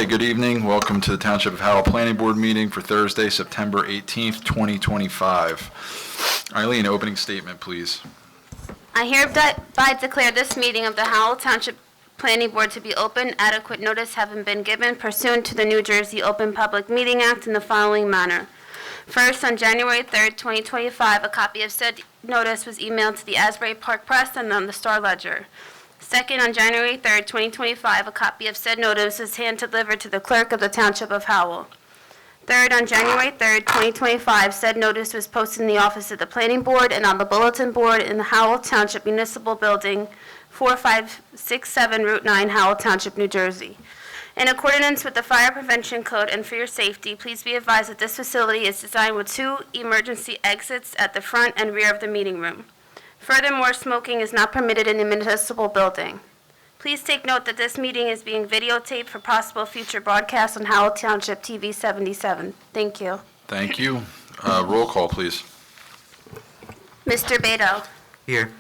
good evening. Welcome to the Township of Howell Planning Board meeting for Thursday, September 18th, 2025. Eileen, opening statement, please. I hereby declare this meeting of the Howell Township Planning Board to be open, adequate notice having been given pursuant to the New Jersey Open Public Meeting Act in the following manner. First, on January 3rd, 2025, a copy of said notice was emailed to the Asbury Park Press and on the Star Ledger. Second, on January 3rd, 2025, a copy of said notice was hand-delivered to the clerk of the Township of Howell. Third, on January 3rd, 2025, said notice was posted in the office of the Planning Board and on the bulletin board in the Howell Township Municipal Building, 4567 Route 9, Howell Township, New Jersey. In accordance with the Fire Prevention Code and for your safety, please be advised that this facility is designed with 2 emergency exits at the front and rear of the meeting room. Furthermore, smoking is not permitted in the municipal building. Please take note that this meeting is being videotaped for possible future broadcasts on Howell Township TV 77. Thank you. Thank you. Roll call, please. Mr. Beto. Here.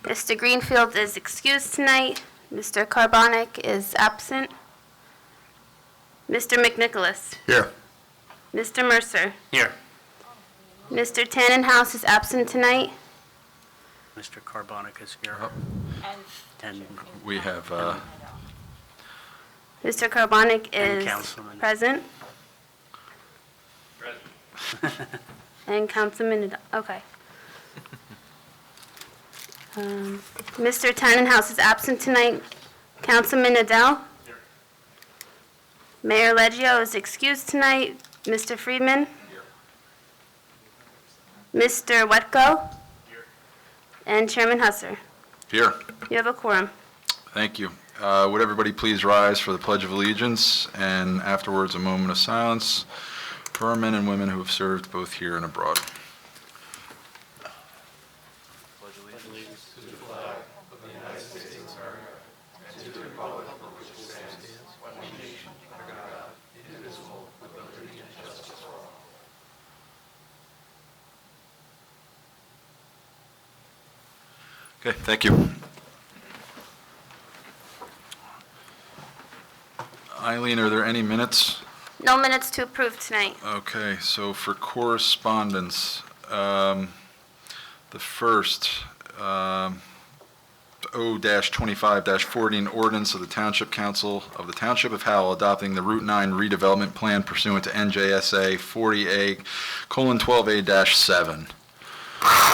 Mr. Greenfield is excused tonight. Mr. Carbonic is absent. Mr. McNicholas. Here. Mr. Mercer. Here. Mr. Tannenhouse is absent tonight. Mr. Carbonic is here. And We have, Mr. Carbonic And is Councilman. present. And Councilman, okay. Mr. Tannenhouse is absent tonight. Councilman Adele? Mayor Leggio is excused tonight. Mr. Friedman? Mr. Wetko? And Chairman Husser. here. You have a quorum. Thank you. Would everybody please rise for the Pledge of Allegiance and afterwards a moment of silence for our men and women who have served both here and abroad. Okay, thank you. Eileen, are there any minutes? No minutes to approve tonight. Okay, so for correspondence, the first, O-25-40, an ordinance of the Township Council of the Township of Howell adopting the Route 9 redevelopment plan pursuant to NJSA 40A:12A-7.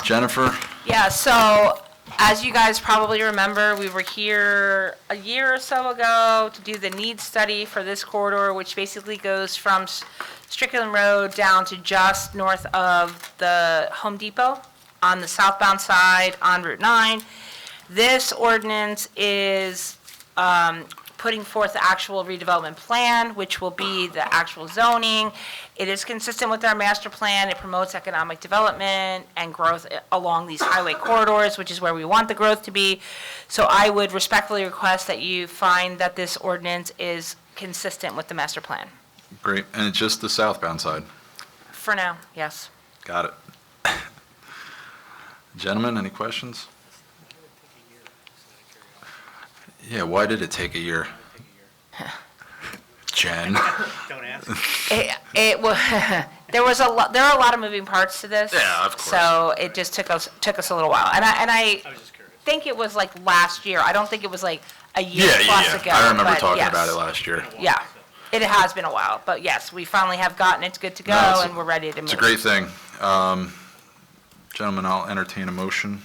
Jennifer? Yeah, so as you guys probably remember, we were here a year or so ago to do the needs study for this corridor, which basically goes from Strickland Road down to just north of the Home Depot on the southbound side on Route 9. This ordinance is putting forth the actual redevelopment plan, which will be the actual zoning. It is consistent with our master plan. It promotes economic development and growth along these highway corridors, which is where we want the growth to be. So I would respectfully request that you find that this ordinance is consistent with the master plan. Great, and it's just the southbound side. For now, yes. Got it. Gentlemen, any questions? Yeah, why did it take a year? Jen? don't ask. It was, there are a lot of moving parts to this. Yeah, of course. So it just took us a little while. And I I was just curious. think it was like last year. I don't think it was like a year Yeah, plus yeah, ago. I remember but talking yes. about it last year. Yeah, it has been a while, but yes, we finally have gotten it good to go, No, it's a- and we're ready to move. It's a great thing. Gentlemen, I'll entertain a motion.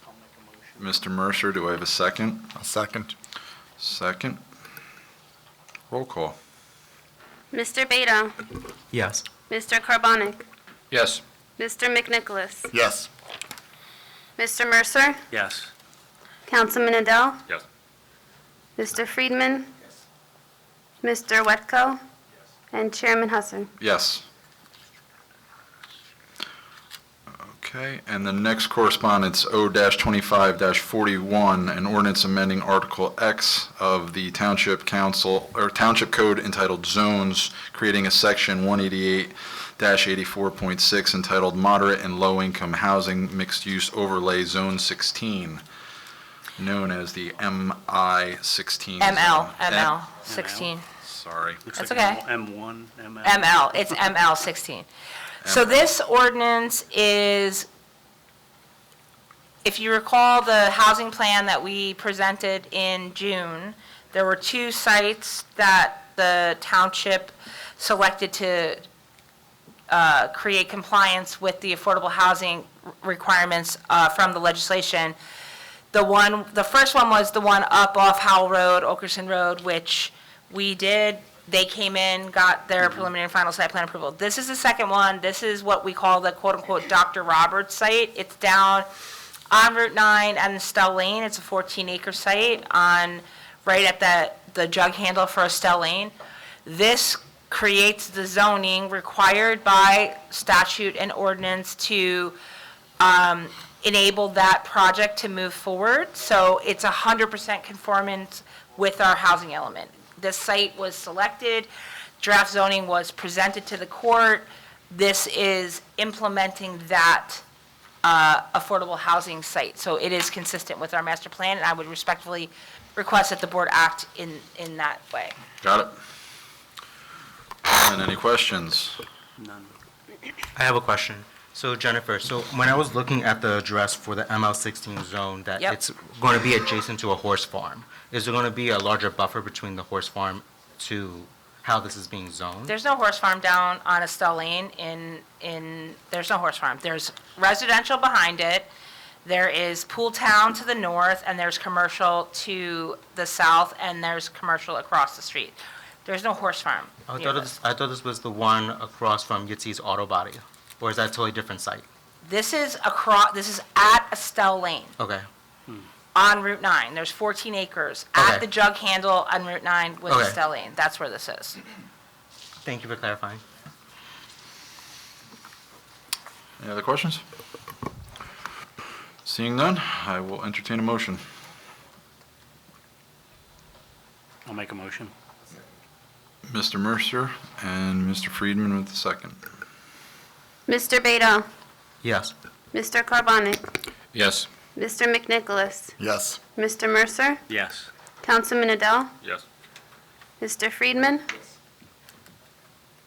I'll make a motion. Mr. Mercer, do I have a second? A second. Second. Roll call. Mr. Beto. Yes. Mr. Carbonic. Yes. Mr. McNicholas. Yes. Mr. Mercer. Yes. Councilman Adele. Yes. Mr. Friedman. Mr. Wetko. And Chairman Husser. Yes. Okay, and the next correspondence, O-25-41, an ordinance amending Article X of the Township Council, or Township Code entitled Zones, creating a Section 188-84.6 entitled Moderate and Low-Income Housing Mixed-Use Overlay Zone 16, known as the MI-16. ML zone. 16. sorry. Looks That's like okay. M1, ML. ML, it's ML 16. So this ordinance is, if you recall the housing plan that we presented in June, there were 2 sites that the township selected to create compliance with the affordable housing requirements from the legislation. The first one was the one up off Howell Road, Okerson Road, which we did. They came in, got their preliminary and final site plan approval. This is the second one. This is what we call the quote-unquote Dr. Roberts site. It's down on Route 9 and Estelle Lane. It's a 14-acre site right at the jug handle for Estelle Lane. This creates the zoning required by statute and ordinance to enable that project to move forward. So it's 100% conformance with our housing element. This site was selected, draft zoning was presented to the court. This is implementing that affordable housing site. So it is consistent with our master plan, and I would respectfully request that the board act in that way. Got it. And any questions? None. I have a question. So Jennifer, so when I was looking at the address for the ML16 zone, that Yep. it's going to be adjacent to a horse farm, is there going to be a larger buffer between the horse farm to how this is being zoned? There's no horse farm down on Estelle Lane there's no horse farm. There's residential behind it. There is Pool Town to the north, and there's commercial to the south, and there's commercial across the street. There's no horse farm. near this. I thought this was the one across from Yitzi's Auto Body, or is that a totally different site? This is at Estelle Lane Okay, on Route 9. There's 14 acres Okay. at the jug handle on Route 9 with Okay. Estelle Lane. That's where this is. thank you for clarifying. Any other questions? Seeing none, I will entertain a motion. I'll make a motion. Mr. Mercer and Mr. Friedman with the second. Mr. Beto? Yes. Mr. Carbonic? Yes. Mr. McNicholas? Yes. Mr. Mercer? Yes. Councilman Adele? Yes. Mr. Friedman?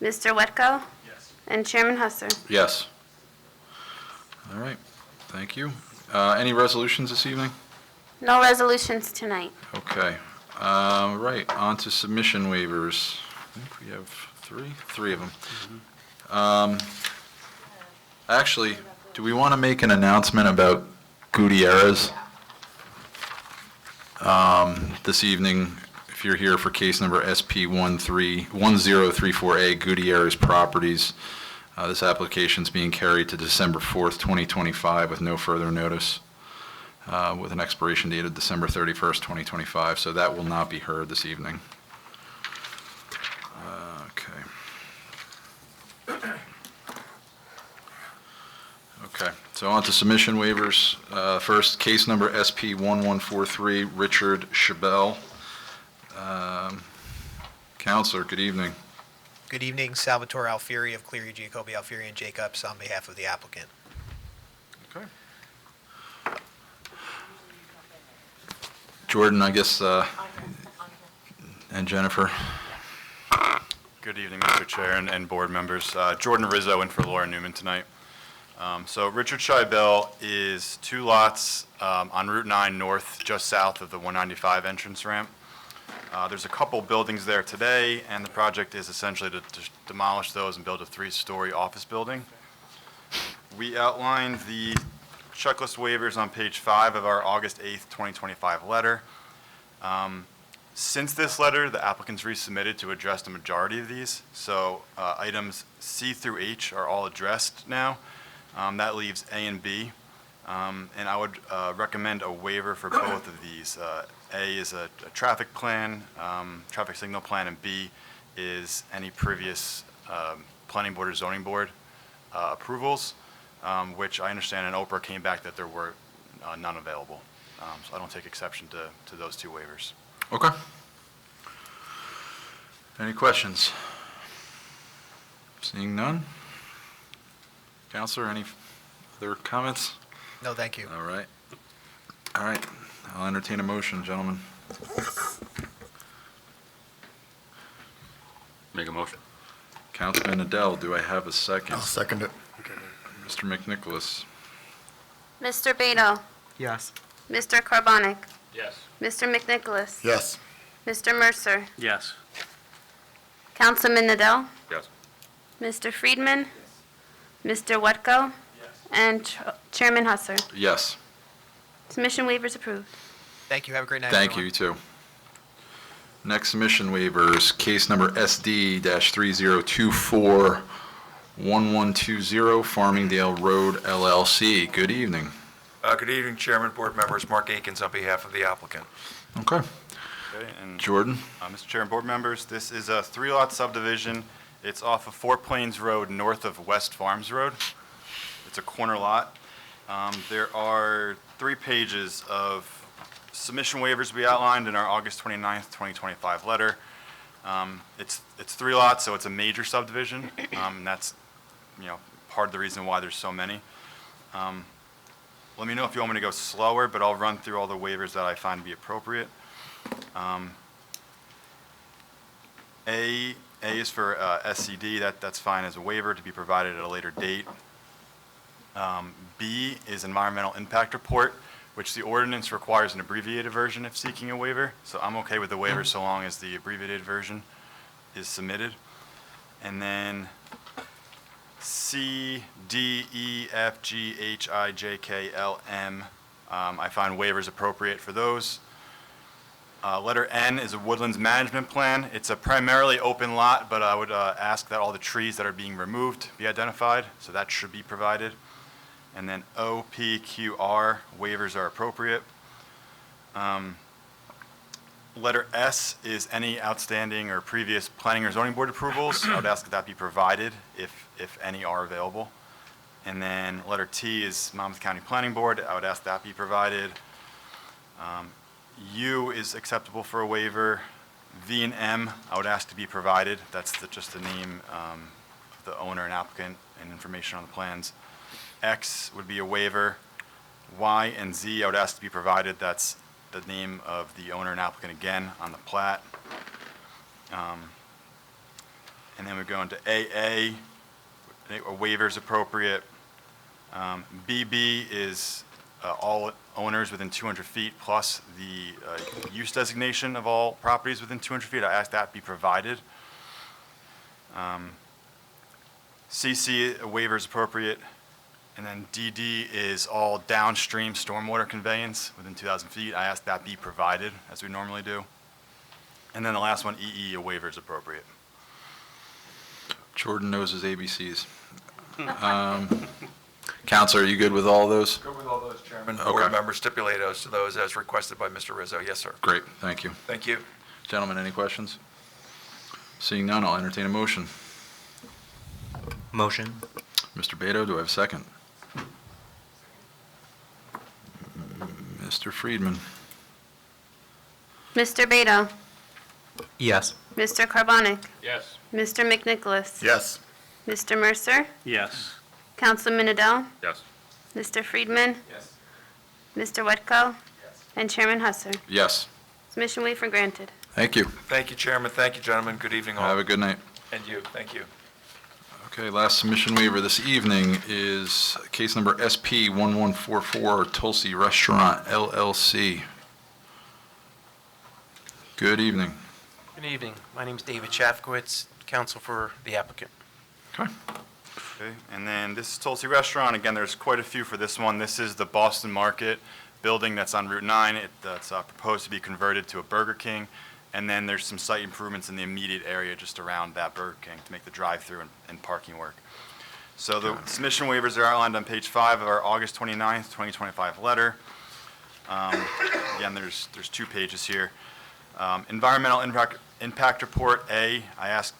Mr. Wetko? Yes. And Chairman Husser. Yes. All right, thank you. Any resolutions this evening? No resolutions tonight. Okay. Right, on to submission waivers. I think we have three of them. Actually, do we want to make an announcement about Gutierrez? This evening, if you're here for case number SP 1034A, Gutierrez Properties, this application's being carried to December 4th, 2025 with no further notice, with an expiration date of December 31st, 2025, so that will not be heard this evening. Okay, so on to submission waivers. First, case number SP 1143, Richard Chabelle. Counselor, good evening. Good evening, Salvatore Alfieri of Cleary, Giacobbe, Alfieri, and Jacobs on behalf of the applicant. Okay. Jordan, I guess, and Jennifer. Good evening, Mr. Chair and board members. Jordan Rizzo in for Laura Newman tonight. So Richard Scheibel is 2 lots on Route 9 north, just south of the 195 entrance ramp. There's a couple buildings there today, and the project is essentially to demolish those and build a 3-story office building. We outlined the checklist waivers on page 5 of our August 8th, 2025 letter. Since this letter, the applicants resubmitted to address the majority of these. So items C through H are all addressed now. That leaves A and B. And I would recommend a waiver for both of these. A is a traffic plan, traffic signal plan, and B is any previous planning board or zoning board approvals, which I understand in Oprah came back that there were none available. So I don't take exception to those 2 waivers. Okay. Any questions? Seeing none? Counselor, any other comments? No, thank you. All right. All right. I'll entertain a motion, gentlemen. Make a motion. Councilman Adele, do I have a second? I'll second it. Mr. McNicholas? Mr. Beto? Yes. Mr. Carbonic? Yes. Mr. McNicholas? Yes. Mr. Mercer? Yes. Councilman Nadell? Yes. Mr. Friedman? Mr. Wetko? And Chairman Husser. Yes. Submission waivers approved. Thank you. Have a great night, Thank you, everyone. you too. Next submission waivers, case number SD-3024-1120, Farmingdale Road LLC. Good evening. Good evening, Chairman, board members. Mark Akins on behalf of the applicant. Okay. Okay, and Jordan? Mr. Chair and board members, this is a 3-lot subdivision. It's off of Four Plains Road, north of West Farms Road. It's a corner lot. There are 3 pages of submission waivers we outlined in our August 29th, 2025 letter. It's 3 lots, so it's a major subdivision, and that's, part of the reason why there's so many. Let me know if you want me to go slower, but I'll run through all the waivers that I find to be appropriate. A is for SCD, that's fine as a waiver to be provided at a later date. B is environmental impact report, which the ordinance requires an abbreviated version if seeking a waiver. So I'm okay with the waiver so long as the abbreviated version is submitted. And then C, D, E, F, G, H, I, J, K, L, M, I find waivers appropriate for those. Letter N is a woodlands management plan. It's a primarily open lot, but I would ask that all the trees that are being removed be identified, so that should be provided. And then O, P, Q, R, waivers are appropriate. Letter S is any outstanding or previous planning or zoning board approvals. I would ask that that be provided if any are available. And then letter T is Monmouth County Planning Board. I would ask that be provided. U is acceptable for a waiver. V and M, I would ask to be provided. That's just the name of the owner and applicant and information on the plans. X would be a waiver. Y and Z, I would ask to be provided. That's the name of the owner and applicant again on the plat. And then we go into AA, a waiver is appropriate. BB is all owners within 200 feet plus the use designation of all properties within 200 feet. I ask that be provided. CC, a waiver is appropriate. And then DD is all downstream stormwater conveyance within 2,000 feet. I ask that be provided, as we normally do. And then the last one, EE, a waiver is appropriate. Jordan knows his ABCs. Counselor, are you good with all those? Good with all those, Chairman. Okay. Board members stipulate to those as requested by Mr. Rizzo. Yes, sir. Great, thank you. Thank you. Gentlemen, any questions? Seeing none, I'll entertain a motion. Motion. Mr. Beto, do I have a second? Mr. Friedman? Mr. Beto? Yes. Mr. Carbonic? Yes. Mr. McNicholas? Yes. Mr. Mercer? Yes. Councilman Adele? Yes. Mr. Friedman? Yes. Mr. Wetko? And Chairman Husser. Yes. Submission waiver granted. Thank you. Thank you, Chairman. Thank you, gentlemen. Good evening all. Have a good night. And you. Thank you. Okay, last submission waiver this evening is case number SP 1144, Tulsi Restaurant LLC. Good evening. Good evening. My name is David Shafkowitz, counsel for the applicant. Okay. Okay, and then this is Tulsi Restaurant. Again, there's quite a few for this one. This is the Boston Market building that's on Route 9. That's proposed to be converted to a Burger King. And then there's some site improvements in the immediate area just around that Burger King to make the drive-through and parking work. So the submission waivers are outlined on page 5 of our August 29th, 2025 letter. Again, there's 2 pages here. Environmental impact report, A, I ask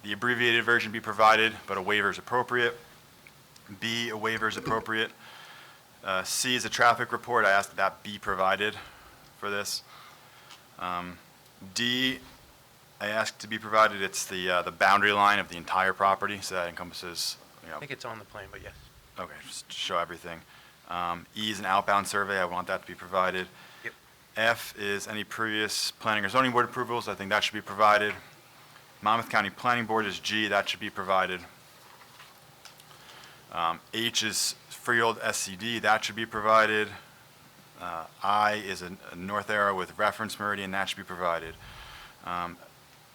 the abbreviated version be provided, but a waiver is appropriate. B, a waiver is appropriate. C is a traffic report. I ask that be provided for this. D, I ask to be provided. It's the boundary line of the entire property, so that encompasses, I think it's on the plan, but yes. okay, just to show everything. E is an outbound survey. I want that to be provided. Yep. F is any previous planning or zoning board approvals. I think that should be provided. Monmouth County Planning Board is G, that should be provided. H is Freehold SCD, that should be provided. I is a north arrow with reference meridian, that should be provided.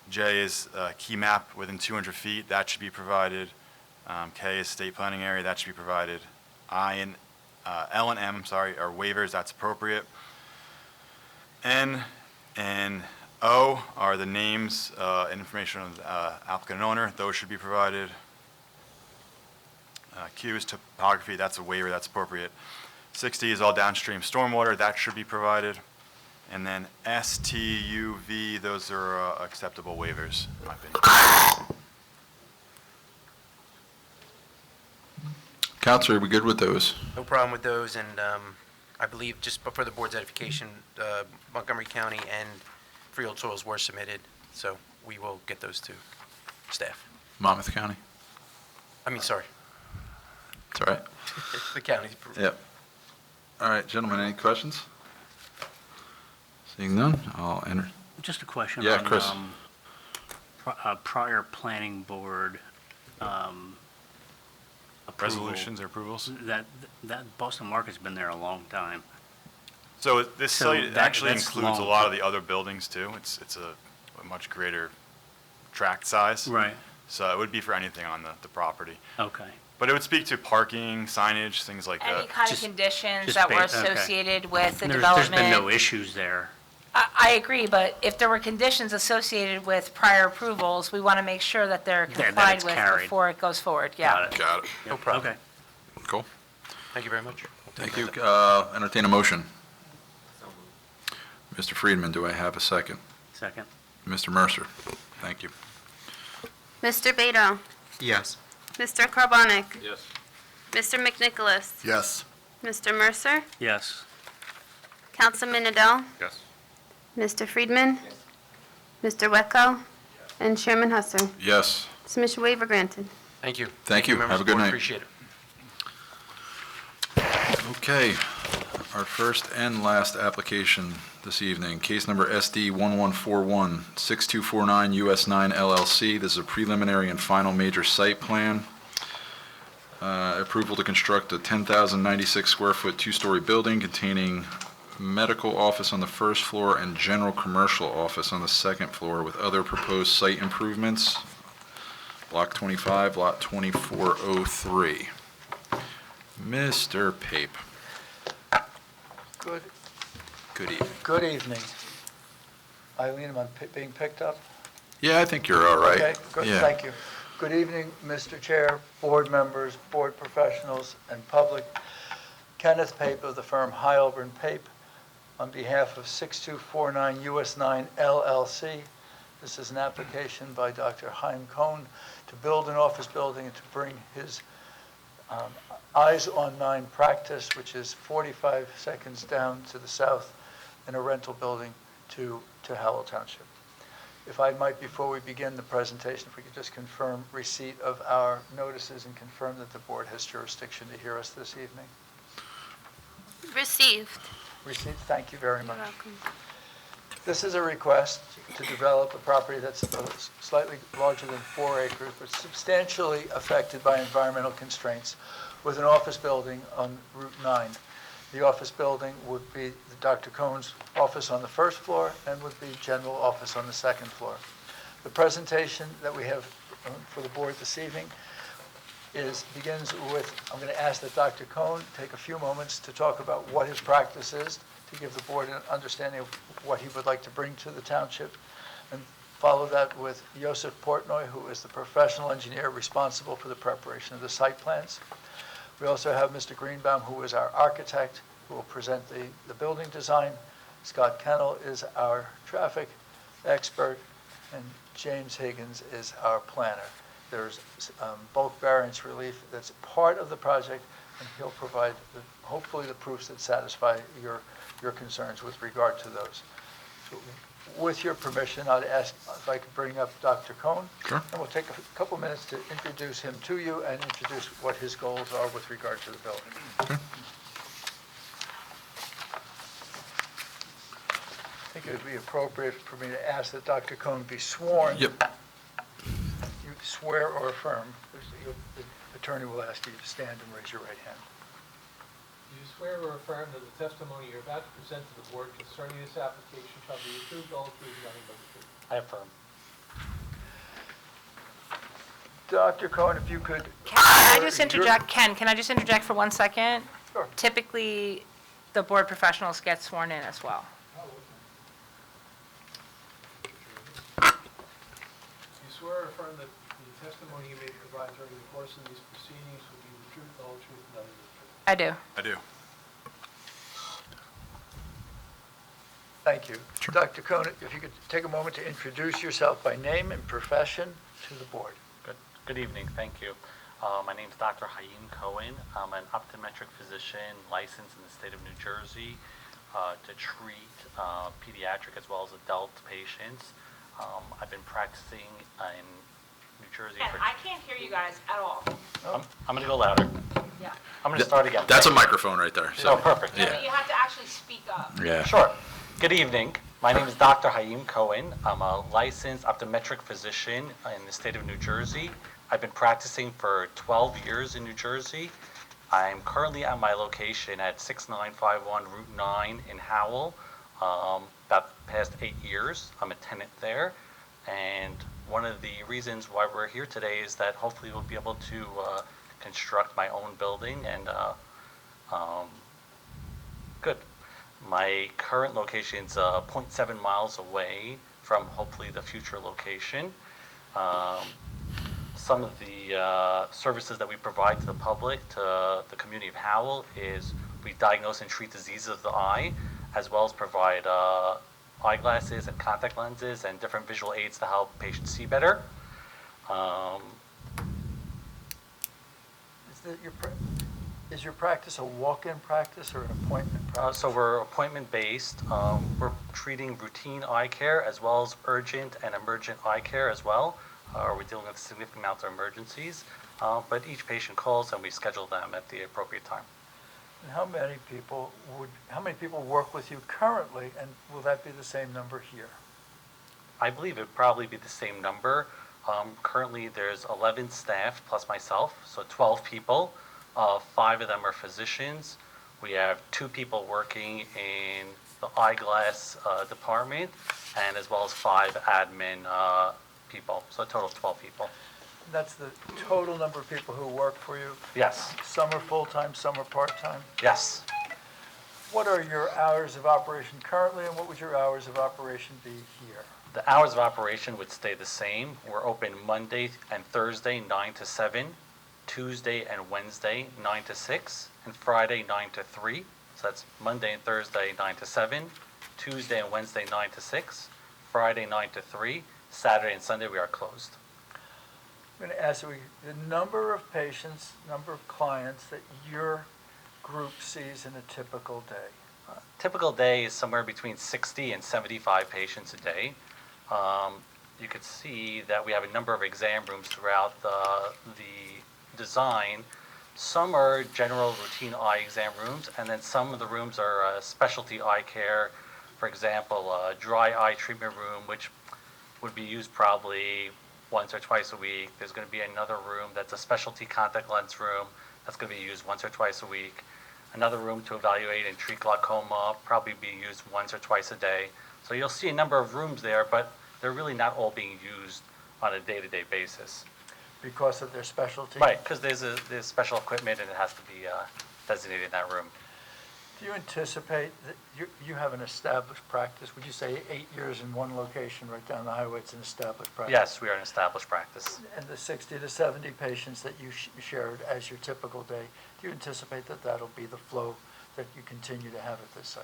J is key map within 200 feet, that should be provided. K is state planning area, that should be provided. I and L and M, sorry, are waivers, that's appropriate. N and O are the names and information of the applicant and owner, those should be provided. Q is topography, that's a waiver, that's appropriate. 60 is all downstream stormwater, that should be provided. And then S, T, U, V, those are acceptable waivers, in my opinion. Counselor, are we good with those? No problem with those, and I believe, just for the board's edification, Montgomery County and Freehold soils were submitted, so we will get those to staff. Monmouth County? Sorry, It's all right. the county. Yep. All right, gentlemen, any questions? Seeing none, I'll enter. Just a question. Yeah, on, Chris. Prior planning board approval. Resolutions or approvals? That Boston Market's been there a long time. So this So site actually that's includes a long. lot of the other buildings too. It's a much greater tract size. Right. So it would be for anything on the property. Okay. But it would speak to parking, signage, things like Any that. kind of Just- conditions just that were okay. associated with the There's development. been no issues there. I agree, but if there were conditions associated with prior approvals, we want to make sure that they're That complied it's with carried. before it goes forward, yeah. Got it. Got it. No problem. Okay. Cool. Thank you very much. Thank you. Entertain a motion. Mr. Friedman, do I have a second? Second. Mr. Mercer? Thank you. Mr. Beto? Yes. Mr. Carbonic? Yes. Mr. McNicholas? Yes. Mr. Mercer? Yes. Councilman Adele? Yes. Mr. Friedman? Mr. Wecko? And Chairman Husser. Yes. Submission waiver granted. Thank you. Thank you. members Have a of the good board. night. Appreciate it. Okay, our first and last application this evening, case number SD 1141, 6249 US 9 LLC. This is a preliminary and final major site plan. Approval to construct a 10,096 square foot two-story building containing medical office on the first floor and general commercial office on the second floor with other proposed site improvements. Block 25, lot 2403. Mr. Pape. Good evening. Good evening. Eileen, am I being picked up? Yeah, I think you're all right. Okay, good, Yeah. thank you. Good evening, Mr. Chair, board members, board professionals, and public. Kenneth Pape of the firm Heilbron Pape, on behalf of 6249 US 9 LLC. This is an application by Dr. Chaim Cohn to build an office building and to bring his Eyes on 9 practice, which is 45 seconds down to the south in a rental building to Howell Township. If I might, before we begin the presentation, if we could just confirm receipt of our notices and confirm that the board has jurisdiction to hear us this evening. Received. Received, thank you very You're much. welcome. This is a request to develop a property that's slightly larger than 4 acres, but substantially affected by environmental constraints, with an office building on Route 9. The office building would be Dr. Cohn's office on the first floor and would be general office on the second floor. The presentation that we have for the board this evening begins with, I'm going to ask that Dr. Cohn take a few moments to talk about what his practice is, to give the board an understanding of what he would like to bring to the township, and follow that with Joseph Portnoy, who is the professional engineer responsible for the preparation of the site plans. We also have Mr. Greenbaum, who is our architect, who will present the building design. Scott Kennel is our traffic expert, and James Higgins is our planner. There's bulk variance relief that's part of the project, and he'll provide, hopefully, the proofs that satisfy your concerns with regard to those. So with your permission, I'd ask if I could bring up Dr. Cohn. Sure. And we'll take a couple minutes to introduce him to you and introduce what his goals are with regard to the building. Okay. I think it would be appropriate for me to ask that Dr. Cohn be sworn. Yep. swear or affirm, the attorney will ask you to stand and raise your right hand. Do you swear or affirm that the testimony you're about to present to the board concerning this application shall be the truth, all truth, and nothing but the truth? I affirm. Dr. Cohen, if you could... Can I just interject, Ken, can I just interject for 1 second? Sure. Typically, the board professionals get sworn in as well. Do you swear or affirm that the testimony you may provide during the course of these proceedings will be the truth, the whole truth, and nothing but the truth? I do. I do. Thank you. Dr. Cohen, if you could take a moment to introduce yourself by name and profession to the board. Good evening, thank you. My name is Dr. Haim Cohen. I'm an optometric physician licensed in the state of New Jersey to treat pediatric as well as adult patients. I've been practicing in New Jersey Ken, for... I can't hear you guys at all. I'm going to go louder. Yeah. I'm going to start again. That's a microphone right there. Oh, perfect. Yeah. You have to actually speak up. Yeah. Sure. Good evening. My name is Dr. Haim Cohen. I'm a licensed optometric physician in the state of New Jersey. I've been practicing for 12 years in New Jersey. I'm currently at my location at 6951 Route 9 in Howell. About the past 8 years, I'm a tenant there. And one of the reasons why we're here today is that hopefully we'll be able to construct my own building and good. My current location's 0.7 miles away from hopefully the future location. Some of the services that we provide to the public, to the community of Howell, is we diagnose and treat diseases of the eye, as well as provide eyeglasses and contact lenses and different visual aids to help patients see better. Is your practice a walk-in practice or an appointment practice? So we're appointment-based. We're treating routine eye care as well as urgent and emergent eye care as well. We're dealing with a significant amount of emergencies. But each patient calls and we schedule them at the appropriate time. And how many people work with you currently, and will that be the same number here? I believe it'd probably be the same number. Currently, there's 11 staff plus myself, so 12 people. 5 of them are physicians. We have 2 people working in the eyeglass department, and as well as 5 admin people, so a total of 12 people. That's the total number of people who work for you? Yes. Some are full-time, some are part-time? Yes. What are your hours of operation currently, and what would your hours of operation be here? The hours of operation would stay the same. We're open Monday and Thursday, 9 to 7, Tuesday and Wednesday, 9 to 6, and Friday, 9 to 3. So that's Monday and Thursday, 9 to 7, Tuesday and Wednesday, 9 to 6, Friday, 9 to 3, Saturday and Sunday, we are closed. I'm going to ask you, the number of patients, number of clients that your group sees in a typical day? Typical day is somewhere between 60 and 75 patients a day. You could see that we have a number of exam rooms throughout the design. Some are general routine eye exam rooms, and then some of the rooms are specialty eye care. For example, a dry eye treatment room, which would be used probably once or twice a week. There's going to be another room that's a specialty contact lens room that's going to be used once or twice a week. Another room to evaluate and treat glaucoma, probably be used once or twice a day. So you'll see a number of rooms there, but they're really not all being used on a day-to-day basis. Because of their specialty? Right, because there's special equipment and it has to be designated in that room. Do you anticipate that you have an established practice? Would you say 8 years in one location right down the highway, it's an established practice? Yes, we are an established practice. And the 60 to 70 patients that you shared as your typical day, do you anticipate that that'll be the flow that you continue to have at this site?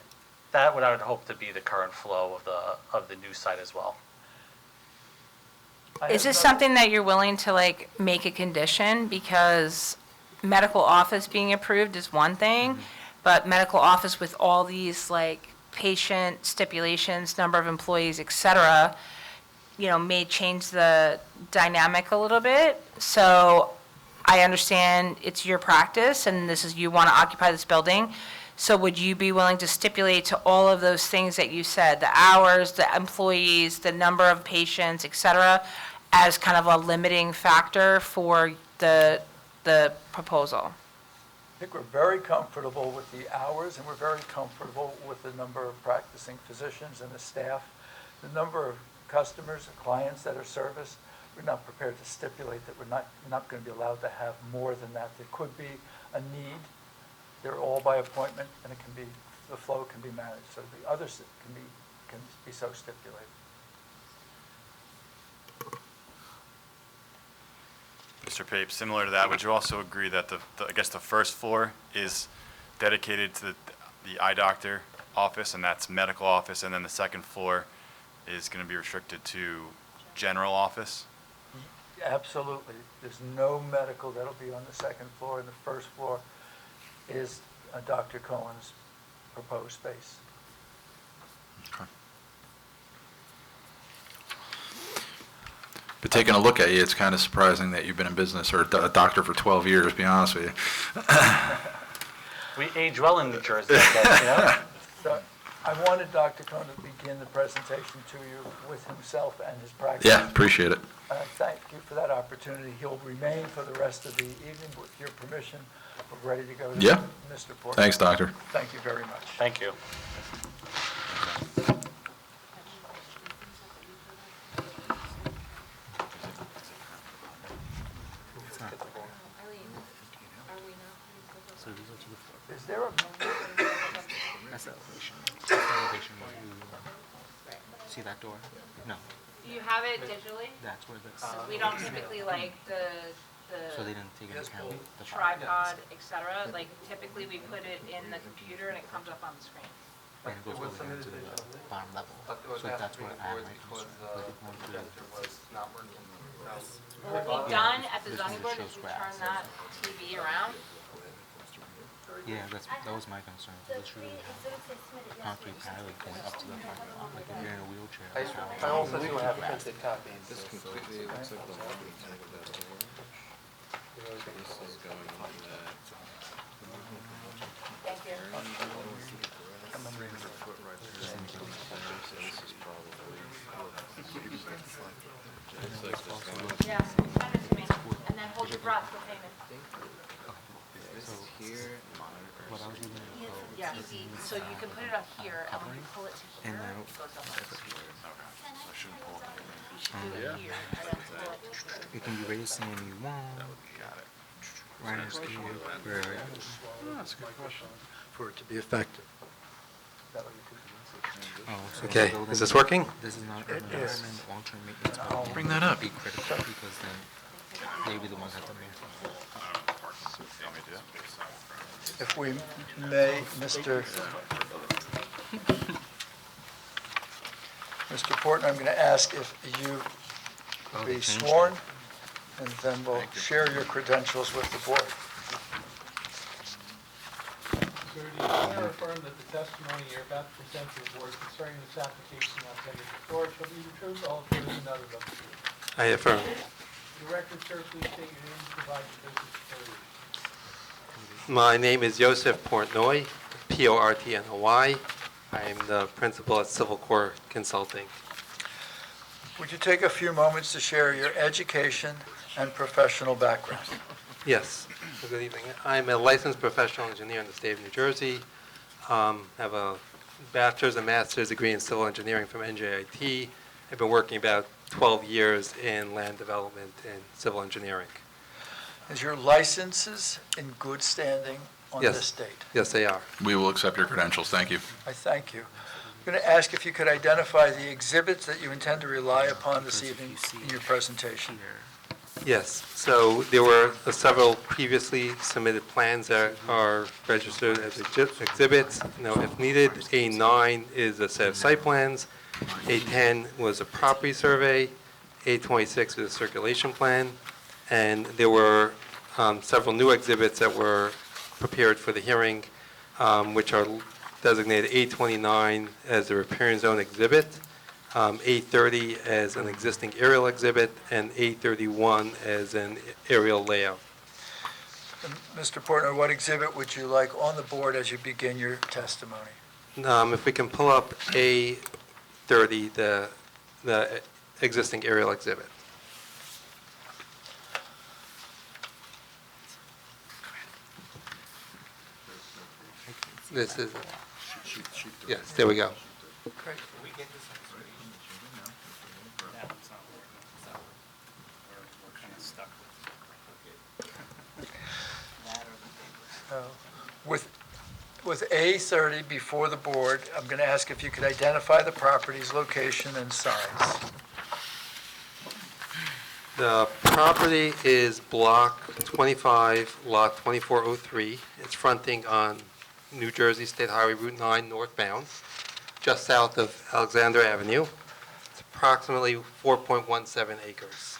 That I would hope to be the current flow of the new site as well. Is this something that you're willing to like make a condition? Because medical office being approved is one thing, but medical office with all these like patient stipulations, number of employees, et cetera, may change the dynamic a little bit. So I understand it's your practice and you want to occupy this building. So would you be willing to stipulate to all of those things that you said, the hours, the employees, the number of patients, et cetera, as kind of a limiting factor for the proposal. I think we're very comfortable with the hours, and we're very comfortable with the number of practicing physicians and the staff. The number of customers and clients that are serviced, we're not prepared to stipulate that we're not going to be allowed to have more than that. There could be a need. They're all by appointment, and it can be, the flow can be managed. So the others can be so stipulated. Mr. Pape, similar to that, would you also agree that I guess the first floor is dedicated to the eye doctor office, and that's medical office, and then the second floor is going to be restricted to general office? Absolutely. There's no medical that'll be on the second floor, and the first floor is Dr. Cohen's proposed space. Okay. But taking a look at you, it's kind of surprising that you've been in business or a doctor for 12 years, to be honest with you. We age well in New Jersey, I guess, you know? So I wanted Dr. Cohen to begin the presentation to you with himself and his practice. Yeah, appreciate it. Thank you for that opportunity. He'll remain for the rest of the evening. With your permission, we're ready to go to Yeah. Mr. Porter. Thanks, doctor. Thank you very much. Thank you. Is there a That's the elevation. That's the elevation where you see that door? No, Do you have it digitally? that's where the, We don't typically like so they didn't take into account the tripod, et cetera. Like typically we put it in the computer and it comes up on the screen. and it goes all the way down to the bottom level. So that's where I might concern, like it won't do that. What we've done at the zoning board is we turn that TV around. Yeah, that was my concern. Literally have concrete padding going up to the parking lot. Like if you're in a wheelchair. that's how- I also do have printed copies. This completely looks like the walking side of that door. This is going on that. Thank you. It's like this one. Yeah, send it to me. And then hold your breath for payment. This is here, monitor. What I was reading in the code, Yeah, so you can put it up here and when you pull it to here, and then it goes up on the screen. Yeah. Here, and then pull it to here. it can be raised anything you want. Right in the where That's a good question. For it to be effective. Oh, so Okay, the building- is this working? This is not an environment, long-term maintenance. but Bring that up. Be critical because then they'll be the ones that have to maintain. If we may, Mr. Portner, I'm going to ask if you Oh, be they changed sworn, and then we'll share your credentials with the board. Sir, do you swear or affirm that the testimony you're about to present to the board concerning this application now pending before it shall be the truth, the whole truth, and nothing but the truth? I affirm. For the record, sir, please state your name and provide your business affiliation. My name is Joseph Portnoy, Portnoy. I am the principal at Civil Core Consulting. Would you take a few moments to share your education and professional background? Yes, good evening. I'm a licensed professional engineer in the state of New Jersey. Have a bachelor's and master's degree in civil engineering from NJIT. I've been working about 12 years in land development and civil engineering. Is your licenses in good standing on Yes. this date? Yes, they are. We will accept your credentials. Thank you. I thank you. I'm going to ask if you could identify the exhibits that you intend to rely upon this evening in your presentation. Yes, so there were several previously submitted plans that are registered as exhibits. Now, if needed, A9 is a set of site plans, A10 was a property survey, A26 is a circulation plan, and there were several new exhibits that were prepared for the hearing, which are designated A29 as a riparian zone exhibit, A30 as an existing aerial exhibit, and A31 as an aerial layout. And Mr. Portner, what exhibit would you like on the board as you begin your testimony? If we can pull up A30, the existing aerial exhibit. This is, yes, there we go. With A30 before the board, I'm going to ask if you could identify the property's location and size. The property is Block 25, Lot 2403. It's fronting on New Jersey State Highway Route 9 northbound, just south of Alexander Avenue. It's approximately 4.17 acres.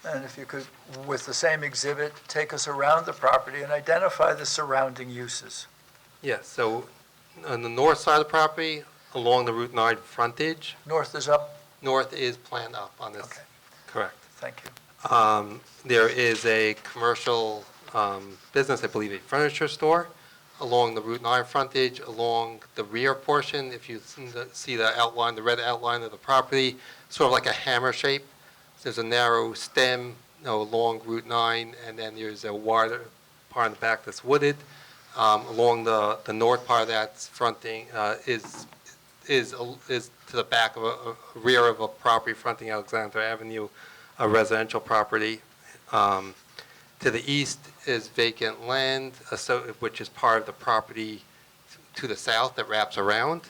And if you could, with the same exhibit, take us around the property and identify the surrounding uses. Yes, so on the north side of the property, along the Route 9 frontage, North is up? north is planned up on this. Okay. Correct. Thank you. There is a commercial business, I believe a furniture store, along the Route 9 frontage, along the rear portion. If you see the outline, the red outline of the property, sort of like a hammer shape. There's a narrow stem, along Route 9, and then there's a wider part in the back that's wooded. Along the north part of that's fronting is to the back of a rear of a property fronting Alexander Avenue, a residential property. To the east is vacant land, which is part of the property to the south that wraps around,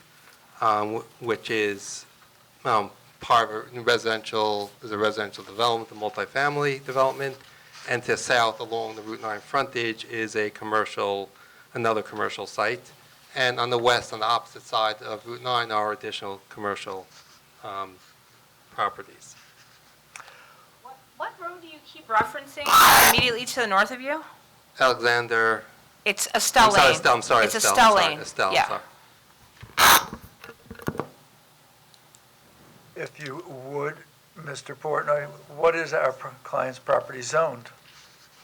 which is part of a residential, there's a residential development, a multifamily development, and to the south along the Route 9 frontage is a commercial, another commercial site. And on the west, on the opposite side of Route 9, are additional commercial properties. What road do you keep referencing immediately to the north of you? Alexander. It's Estelle Lane. I'm sorry, It's Estelle. Estelle I'm sorry, Lane. Estelle, Yeah. sorry. If you would, Mr. Portnoy, what is our client's property zoned?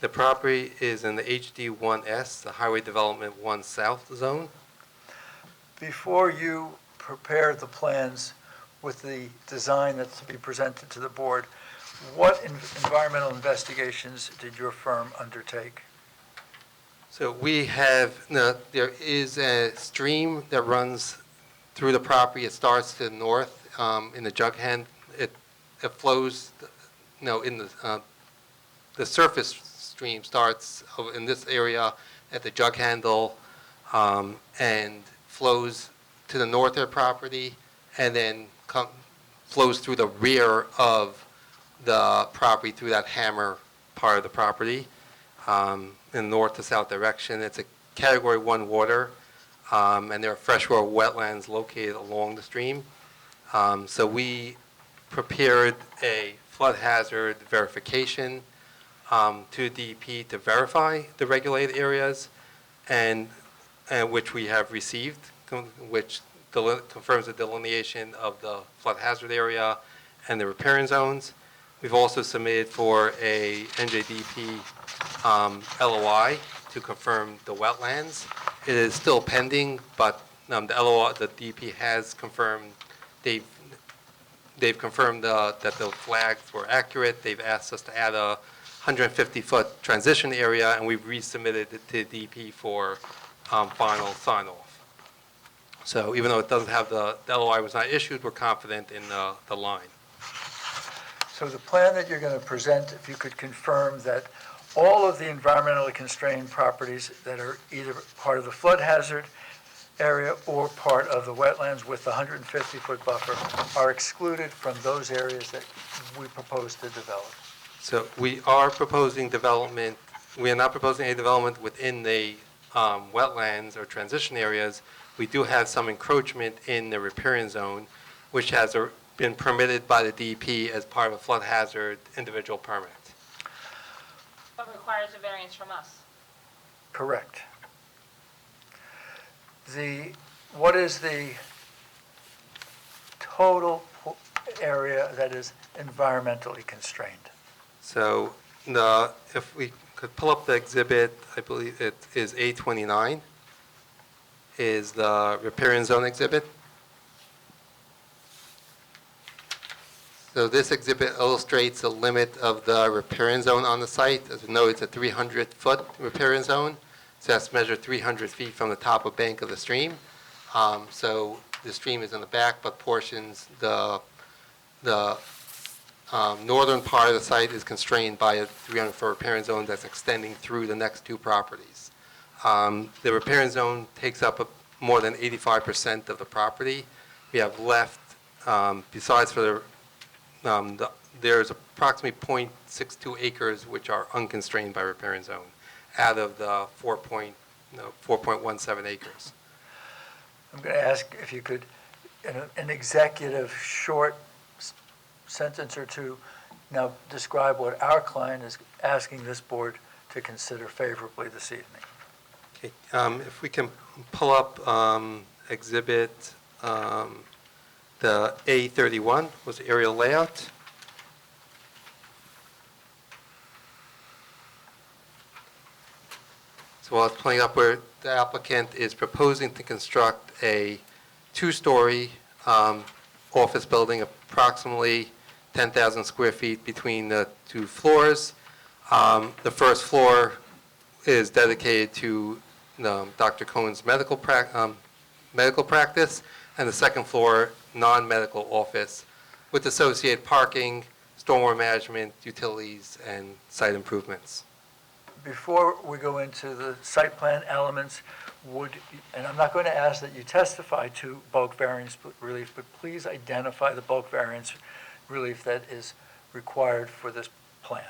The property is in the HD1S, the Highway Development 1 South zone. Before you prepare the plans with the design that's to be presented to the board, what environmental investigations did your firm undertake? So we have, there is a stream that runs through the property. It starts to the north in the jug hand. It flows, in the surface stream starts in this area at the jug handle and flows to the north of the property and then flows through the rear of the property through that hammer part of the property in north to south direction. It's a Category 1 water, and there are freshwater wetlands located along the stream. So we prepared a flood hazard verification to DEP to verify the regulated areas, and which we have received, which confirms the delineation of the flood hazard area and the riparian zones. We've also submitted for a NJDP LOI to confirm the wetlands. It is still pending, but the LOI, the DEP has confirmed, they've confirmed that the flags were accurate. They've asked us to add a 150-foot transition area, and we've resubmitted it to DEP for final sign-off. So even though it doesn't have the LOI was not issued, we're confident in the line. So the plan that you're going to present, if you could confirm that all of the environmentally constrained properties that are either part of the flood hazard area or part of the wetlands with the 150-foot buffer are excluded from those areas that we propose to develop. So we are proposing development, we are not proposing any development within the wetlands or transition areas. We do have some encroachment in the riparian zone, which has been permitted by the DEP as part of a flood hazard individual permit. But requires a variance from us. Correct. What is the total area that is environmentally constrained? So if we could pull up the exhibit, I believe it is A29, is the riparian zone exhibit. So this exhibit illustrates the limit of the riparian zone on the site. As you know, it's a 300-foot riparian zone, So that's measured 300 feet from the top of bank of the stream. So the stream is in the back, but portions, the northern part of the site is constrained by a 300-foot riparian zone that's extending through the next two properties. The riparian zone takes up more than 85% of the property. We have left, besides for there's approximately 0.62 acres which are unconstrained by riparian zone out of the 4.17 acres. I'm going to ask if you could, in an executive short sentence or two, now describe what our client is asking this board to consider favorably this evening. Okay, if we can pull up exhibit, the A31 was the aerial layout. So while it's pulling up, where the applicant is proposing to construct a two-story office building, approximately 10,000 square feet between the two floors. The first floor is dedicated to Dr. Cohen's medical practice, and the second floor, non-medical office, with associated parking, stormwater management, utilities, and site improvements. Before we go into the site plan elements, and I'm not going to ask that you testify to bulk variance relief, but please identify the bulk variance relief that is required for this plan.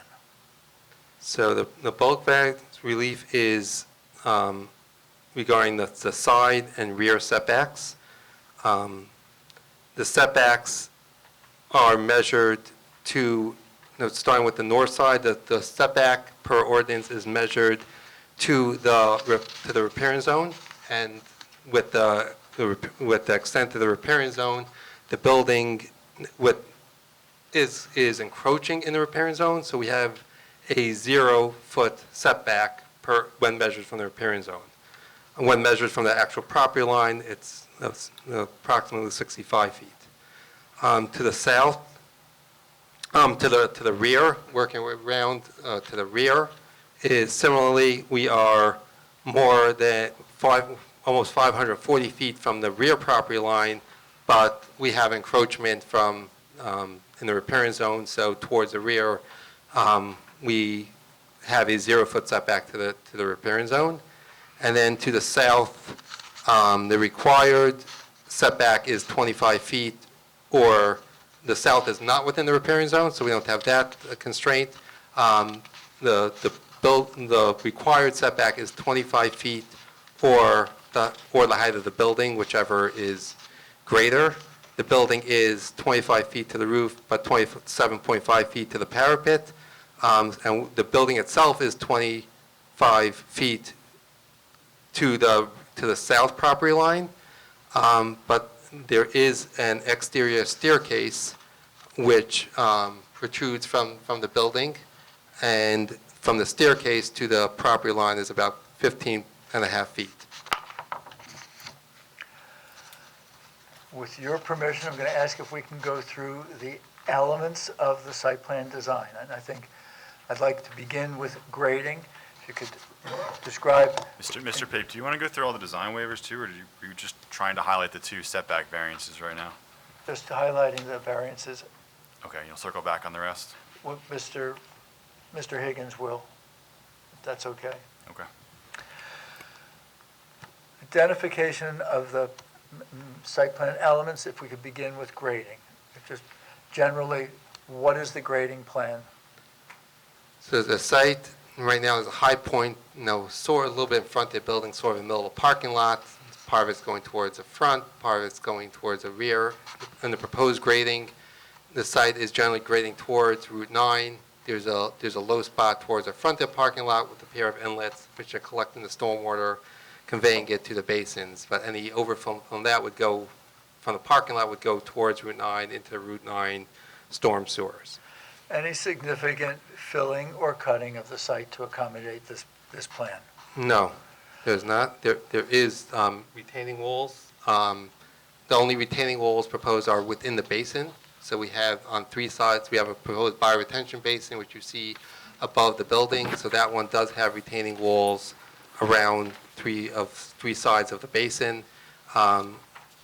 So the bulk variance relief is regarding the side and rear setbacks. The setbacks are measured to, starting with the north side, the setback per ordinance is measured to the riparian zone, and with the extent of the riparian zone, the building is encroaching in the riparian zone, so we have a 0-foot setback when measured from the riparian zone. And when measured from the actual property line, it's approximately 65 feet. To the south, to the rear, working around to the rear, is similarly, we are more than almost 540 feet from the rear property line, but we have encroachment from in the riparian zone, so towards the rear, we have a 0-foot setback to the riparian zone. And then to the south, the required setback is 25 feet, or the south is not within the riparian zone, so we don't have that constraint. The required setback is 25 feet or the height of the building, whichever is greater. The building is 25 feet to the roof, but 27.5 feet to the parapet. And the building itself is 25 feet to the south property line. But there is an exterior staircase which protrudes from the building, and from the staircase to the property line is about 15.5 feet. With your permission, I'm going to ask if we can go through the elements of the site plan design. And I think I'd like to begin with grading. If you could describe. Mr. Pape, do you want to go through all the design waivers too, or are you just trying to highlight the two setback variances right now? Just highlighting the variances. Okay, you'll circle back on the rest? What Mr. Higgins will, if that's okay. Okay. Identification of the site plan elements, if we could begin with grading. Just generally, what is the grading plan? So the site right now is a high point, sort of a little bit in front of the building, sort of in the middle of the parking lot. Part of it's going towards the front, part of it's going towards the rear. In the proposed grading, the site is generally grading towards Route 9. There's a low spot towards the front of the parking lot with a pair of inlets, which are collecting the stormwater, conveying it to the basins. But any overflow from that would go, from the parking lot would go towards Route 9 into the Route 9 storm sewers. Any significant filling or cutting of the site to accommodate this plan? No, there's not. There is retaining walls. The only retaining walls proposed are within the basin. So we have on 3 sides, we have a proposed bioretention basin, which you see above the building. So that one does have retaining walls around three sides of the basin.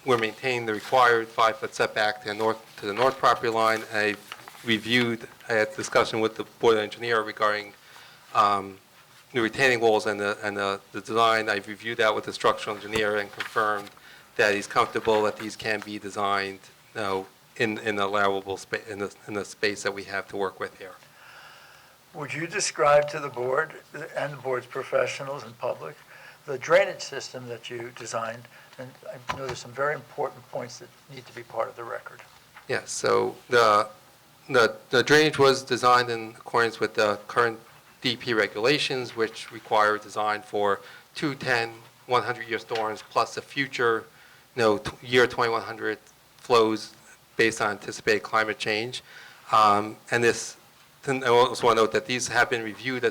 We're maintaining the required 5-foot setback to the north property line. I had discussion with the board engineer regarding the retaining walls and the design. I've reviewed that with the structural engineer and confirmed that he's comfortable that these can be designed, in allowable space, in the space that we have to work with here. Would you describe to the board and the board's professionals and public the drainage system that you designed? And I know there's some very important points that need to be part of the record. Yes, so the drainage was designed in accordance with the current DP regulations, which require design for 2, 10, 100-year storms, plus the future, year 2100 flows based on anticipated climate change. And I also want to note that these have been reviewed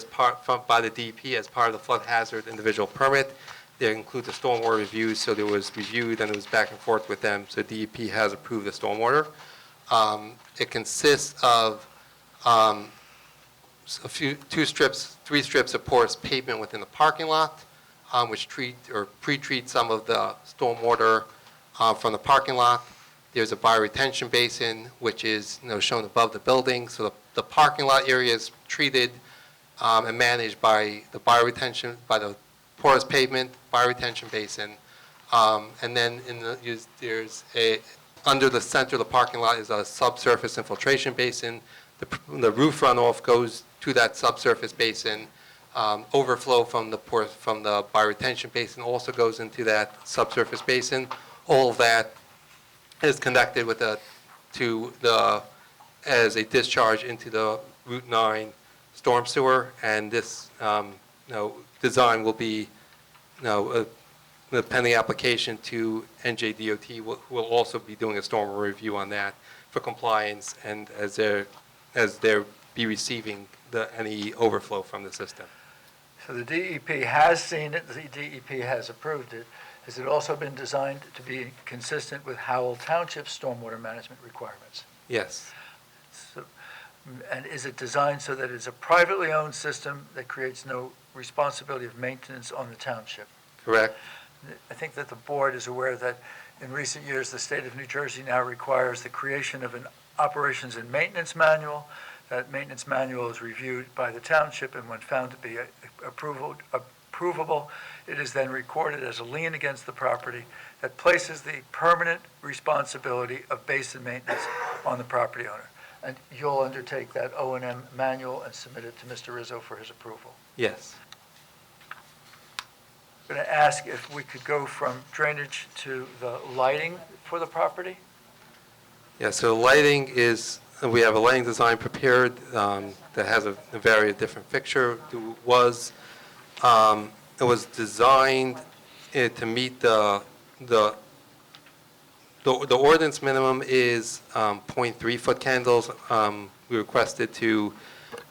by the DEP as part of the flood hazard individual permit. They include the stormwater reviews, so there was reviewed and it was back and forth with them. So DEP has approved the stormwater. It consists of three strips of porous pavement within the parking lot, which pre-treat some of the stormwater from the parking lot. There's a bioretention basin, which is shown above the building. So the parking lot area is treated and managed by the porous pavement, bioretention basin. And then under the center of the parking lot is a subsurface infiltration basin. The roof runoff goes to that subsurface basin. Overflow from the bioretention basin also goes into that subsurface basin. All of that is connected as a discharge into the Route 9 storm sewer, and this design will be the pending application to NJDOT will also be doing a stormwater review on that for compliance, and as they're be receiving any overflow from the system. So the DEP has seen it, the DEP has approved it. Has it also been designed to be consistent with Howell Township stormwater management requirements? Yes. So, and is it designed so that it's a privately owned system that creates no responsibility of maintenance on the township? Correct. I think that the board is aware that in recent years, the state of New Jersey now requires the creation of an operations and maintenance manual. That maintenance manual is reviewed by the township, and when found to be approvable, it is then recorded as a lien against the property that places the permanent responsibility of basin maintenance on the property owner. And you'll undertake that O&M manual and submit it to Mr. Rizzo for his approval. Yes. I'm going to ask if we could go from drainage to the lighting for the property. Yeah, so lighting we have a lighting design prepared that has a very different fixture. It was designed to meet the ordinance minimum is 0.3 foot candles. We requested to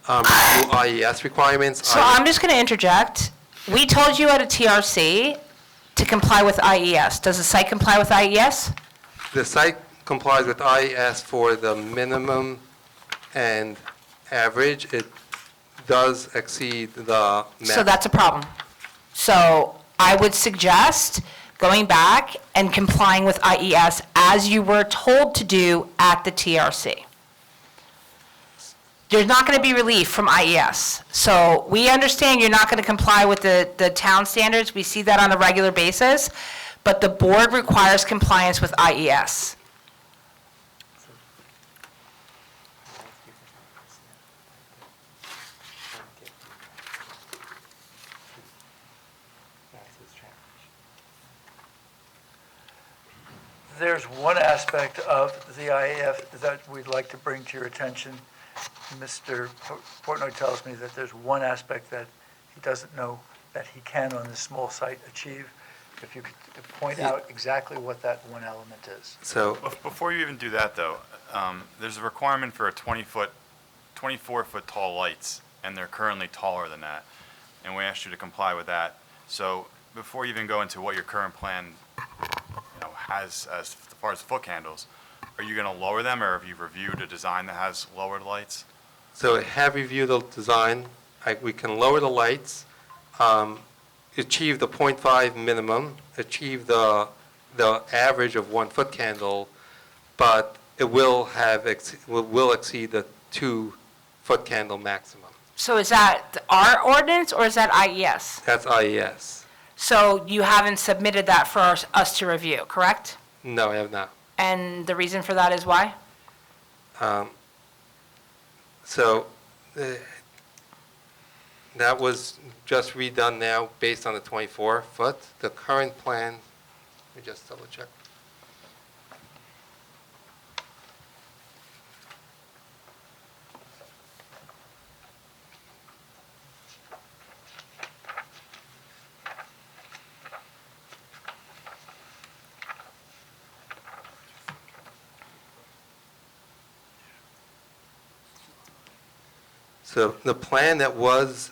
review IES requirements. So I'm just going to interject. We told you at a TRC to comply with IES. Does the site comply with IES? The site complies with IES for the minimum and average. It does exceed the So that's a problem. So I would suggest going back and complying with IES as you were told to do at the TRC. There's not going to be relief from IES. So we understand you're not going to comply with the town standards. We see that on a regular basis. But the board requires compliance with IES. There's one aspect of the IAF that we'd like to bring to your attention. Mr. Portnoy tells me that there's one aspect that he doesn't know that he can on this small site achieve. If you could point out exactly what that one element is. So Before you even do that, though, there's a requirement for a 24-foot tall lights, and they're currently taller than that. And we asked you to comply with that. So before you even go into what your current plan has as far as foot candles, are you going to lower them, or have you reviewed a design that has lowered lights? So I have reviewed the design. We can lower the lights. achieve the 0.5 minimum, achieve the average of 1 foot candle, but it will exceed the 2 foot candle maximum. So is that our ordinance or is that IES? That's IES. So you haven't submitted that for us to review, correct? No, I have not. And the reason for that is why? So that was just redone now based on the 24 foot. The current plan, let me just double check. So the plan that was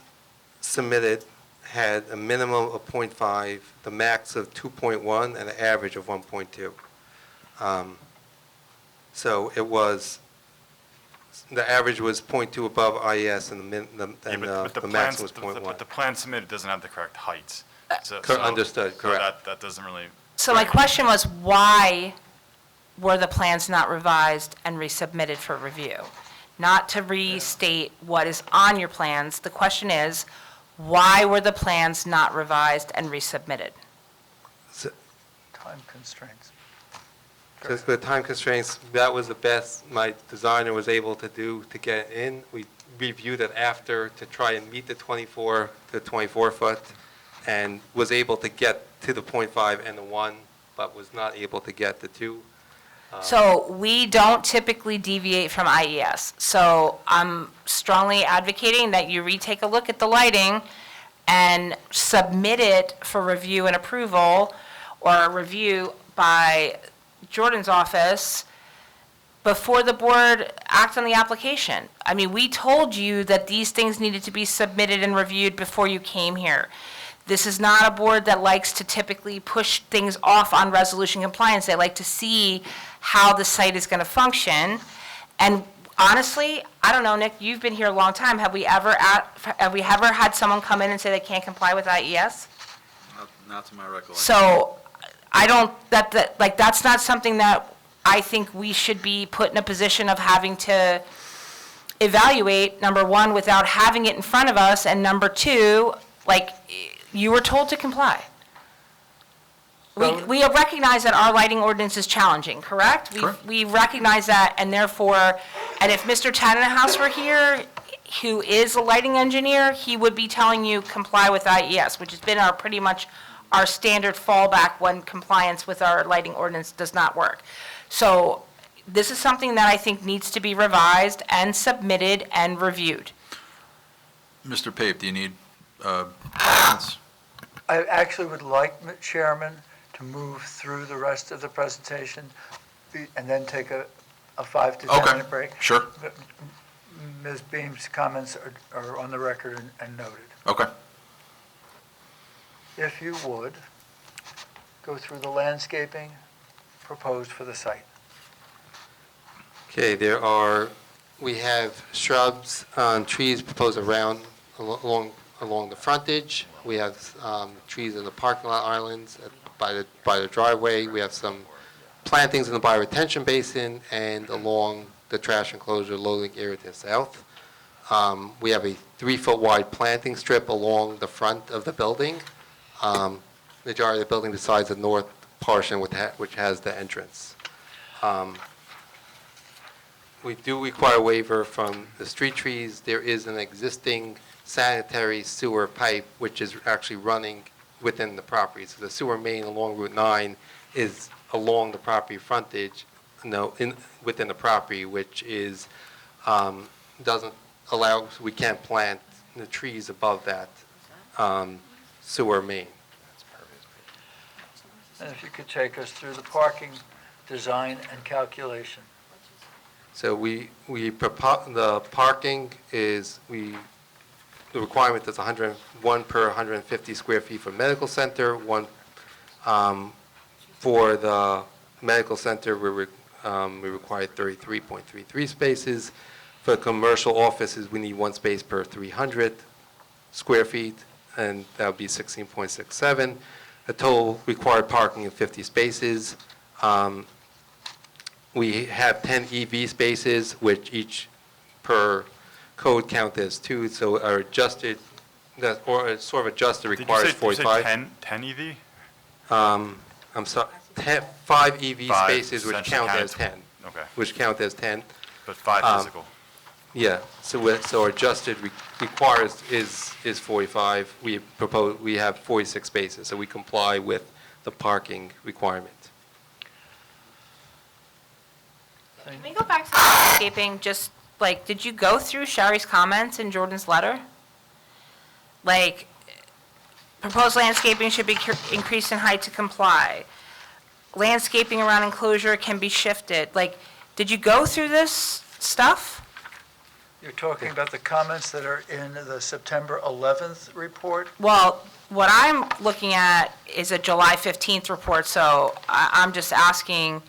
submitted had a minimum of 0.5, the max of 2.1, and an average of 1.2. So it was, the average was 0.2 above IES, and the max was 0.1. But the plan submitted doesn't have the correct heights. Understood, correct. That doesn't really. So my question was, why were the plans not revised and resubmitted for review? Not to restate what is on your plans. The question is, why were the plans not revised and resubmitted? Time constraints. Just the time constraints, that was the best my designer was able to do to get in. We reviewed it after to try and meet the 24 foot, and was able to get to the 0.5 and the 1, but was not able to get the 2. So we don't typically deviate from IES. So I'm strongly advocating that you retake a look at the lighting and submit it for review and approval, or a review by Jordan's office before the board acts on the application. I mean, we told you that these things needed to be submitted and reviewed before you came here. This is not a board that likes to typically push things off on resolution compliance. They like to see how the site is going to function. And honestly, I don't know, Nick, you've been here a long time. Have we ever had someone come in and say they can't comply with IES? Not to my recollection. So I don't, that's not something that I think we should be put in a position of having to evaluate, number one, without having it in front of us, and number two, you were told to comply. We recognize that our lighting ordinance is challenging, correct? Correct. We recognize that, and therefore, and if Mr. Tannenhouse were here, who is a lighting engineer, he would be telling you comply with IES, which has been pretty much our standard fallback when compliance with our lighting ordinance does not work. So this is something that I think needs to be revised and submitted and reviewed. Mr. Pape, do you need comments? I actually would like, Chairman, to move through the rest of the presentation and then take a 5 to 10 minute break. Sure. Ms. Beam's comments are on the record and noted. Okay. If you would, go through the landscaping proposed for the site. Okay, we have shrubs and trees proposed along the frontage. We have trees in the parking lot islands by the driveway. We have some plantings in the bioretention basin and along the trash enclosure loading area to the south. We have a 3-foot wide planting strip along the front of the building. Majority of the building besides the north portion which has the entrance. We do require waiver from the street trees. There is an existing sanitary sewer pipe which is actually running within the property. So the sewer main along Route 9 is along the property frontage, within the property, which is, doesn't allow, we can't plant the trees above that sewer main. And if you could take us through the parking design and calculation. So the parking is, the requirement is 101 per 150 square feet for medical center, one for the medical center, we require 33.33 spaces. For commercial offices, we need 1 space per 300 square feet, and that would be 16.67. A total required parking of 50 spaces. We have 10 EV spaces, which each per code count as 2, so our adjusted, or it's sort of adjusted requires 45. Did you say 10 EV? I'm sorry, 5 EV Five, spaces which essentially count count as as 10. Okay. Which count as 10. But 5 physical. Yeah, so our adjusted requires is 45. We have 46 spaces, so we comply with the parking requirement. Can we go back to landscaping, just, like, did you go through Sherry's comments in Jordan's letter? Like, proposed landscaping should be increased in height to comply. Landscaping around enclosure can be shifted. Like, did you go through this stuff? You're talking about the comments that are in the September 11th report? Well, what I'm looking at is a July 15th report, so I'm just asking,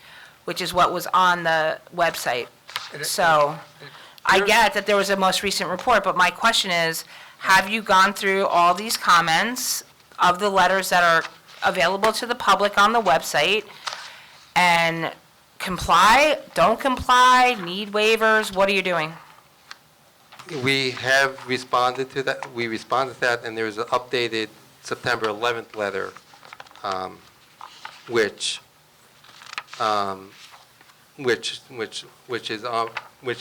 which is what was on the website. So I get that there was a most recent report, but my question is, have you gone through all these comments of the letters that are available to the public on the website and comply, don't comply, need waivers? What are you doing? We have responded to that. We responded to that, and there's an updated September 11th letter, which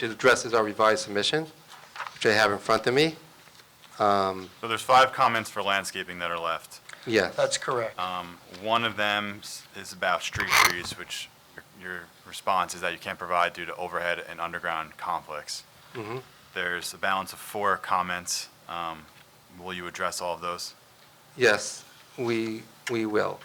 addresses our revised submission, which I have in front of me. So there's 5 comments for landscaping that are left. Yes. That's correct. One of them is about street trees, which your response is that you can't provide due to overhead and underground conflicts. Mhm. There's a balance of 4 comments. Will you address all of those? Yes, we will.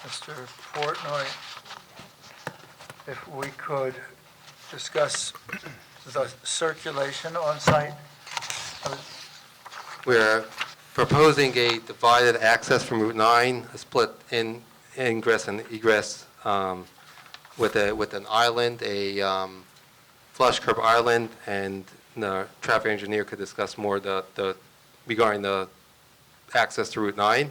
Mr. Portnoy, if we could discuss the circulation on site. We're proposing a divided access from Route 9, a split in ingress and egress with an island, a flush curb island, and the traffic engineer could discuss more regarding the access to Route 9.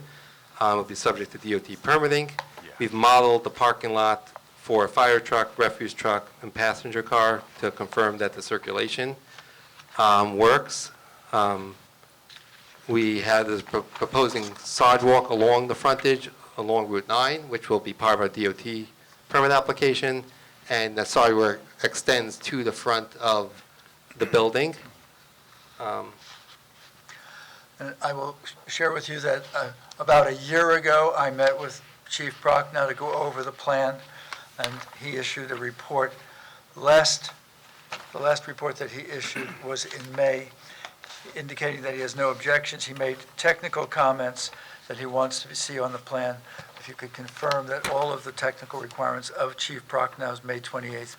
It'll be subject to DOT permitting. We've modeled the parking lot for a fire truck, refuse truck, and passenger car to confirm that the circulation works. We have this proposing sidewalk along the frontage along Route 9, which will be part of our DOT permit application, and the sidewalk extends to the front of the building. And I will share with you that about a year ago, I met with Chief Prochnow to go over the plan, and he issued a report. The last report that he issued was in May, indicating that he has no objections. He made technical comments that he wants to see on the plan. If you could confirm that all of the technical requirements of Chief Prochnow's May 28th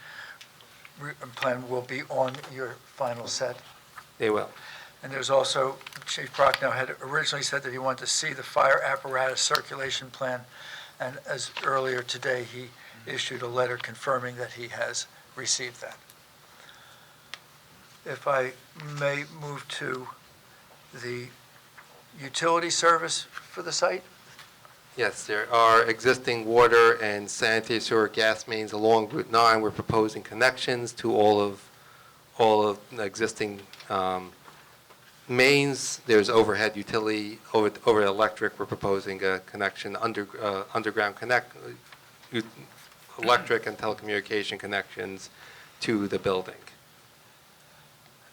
plan will be on your final set. They will. And there's also, Chief Prochnow had originally said that he wanted to see the fire apparatus circulation plan, and as earlier today, he issued a letter confirming that he has received that. If I may move to the utility service for the site? Yes, there are existing water and sanitary sewer gas mains along Route 9. We're proposing connections to all of the existing mains. There's overhead utility, over electric. We're proposing a connection, underground electric and telecommunication connections to the building.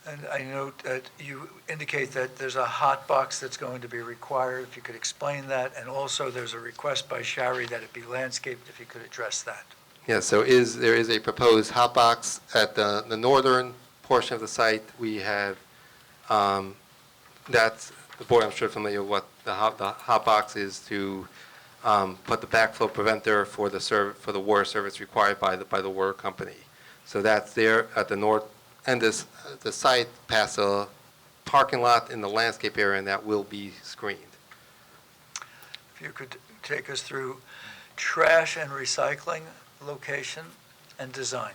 And I note that you indicate that there's a hot box that's going to be required, if you could explain that, and also there's a request by Shari that it be landscaped, if you could address that. Yeah, so there is a proposed hot box at the northern portion of the site. We have, that's, the board I'm sure familiar with what the hot box is, to put the backflow preventer for the water service required by the water company. So that's there at the north. And the site past a parking lot in the landscape area, and that will be screened. If you could take us through trash and recycling location and design.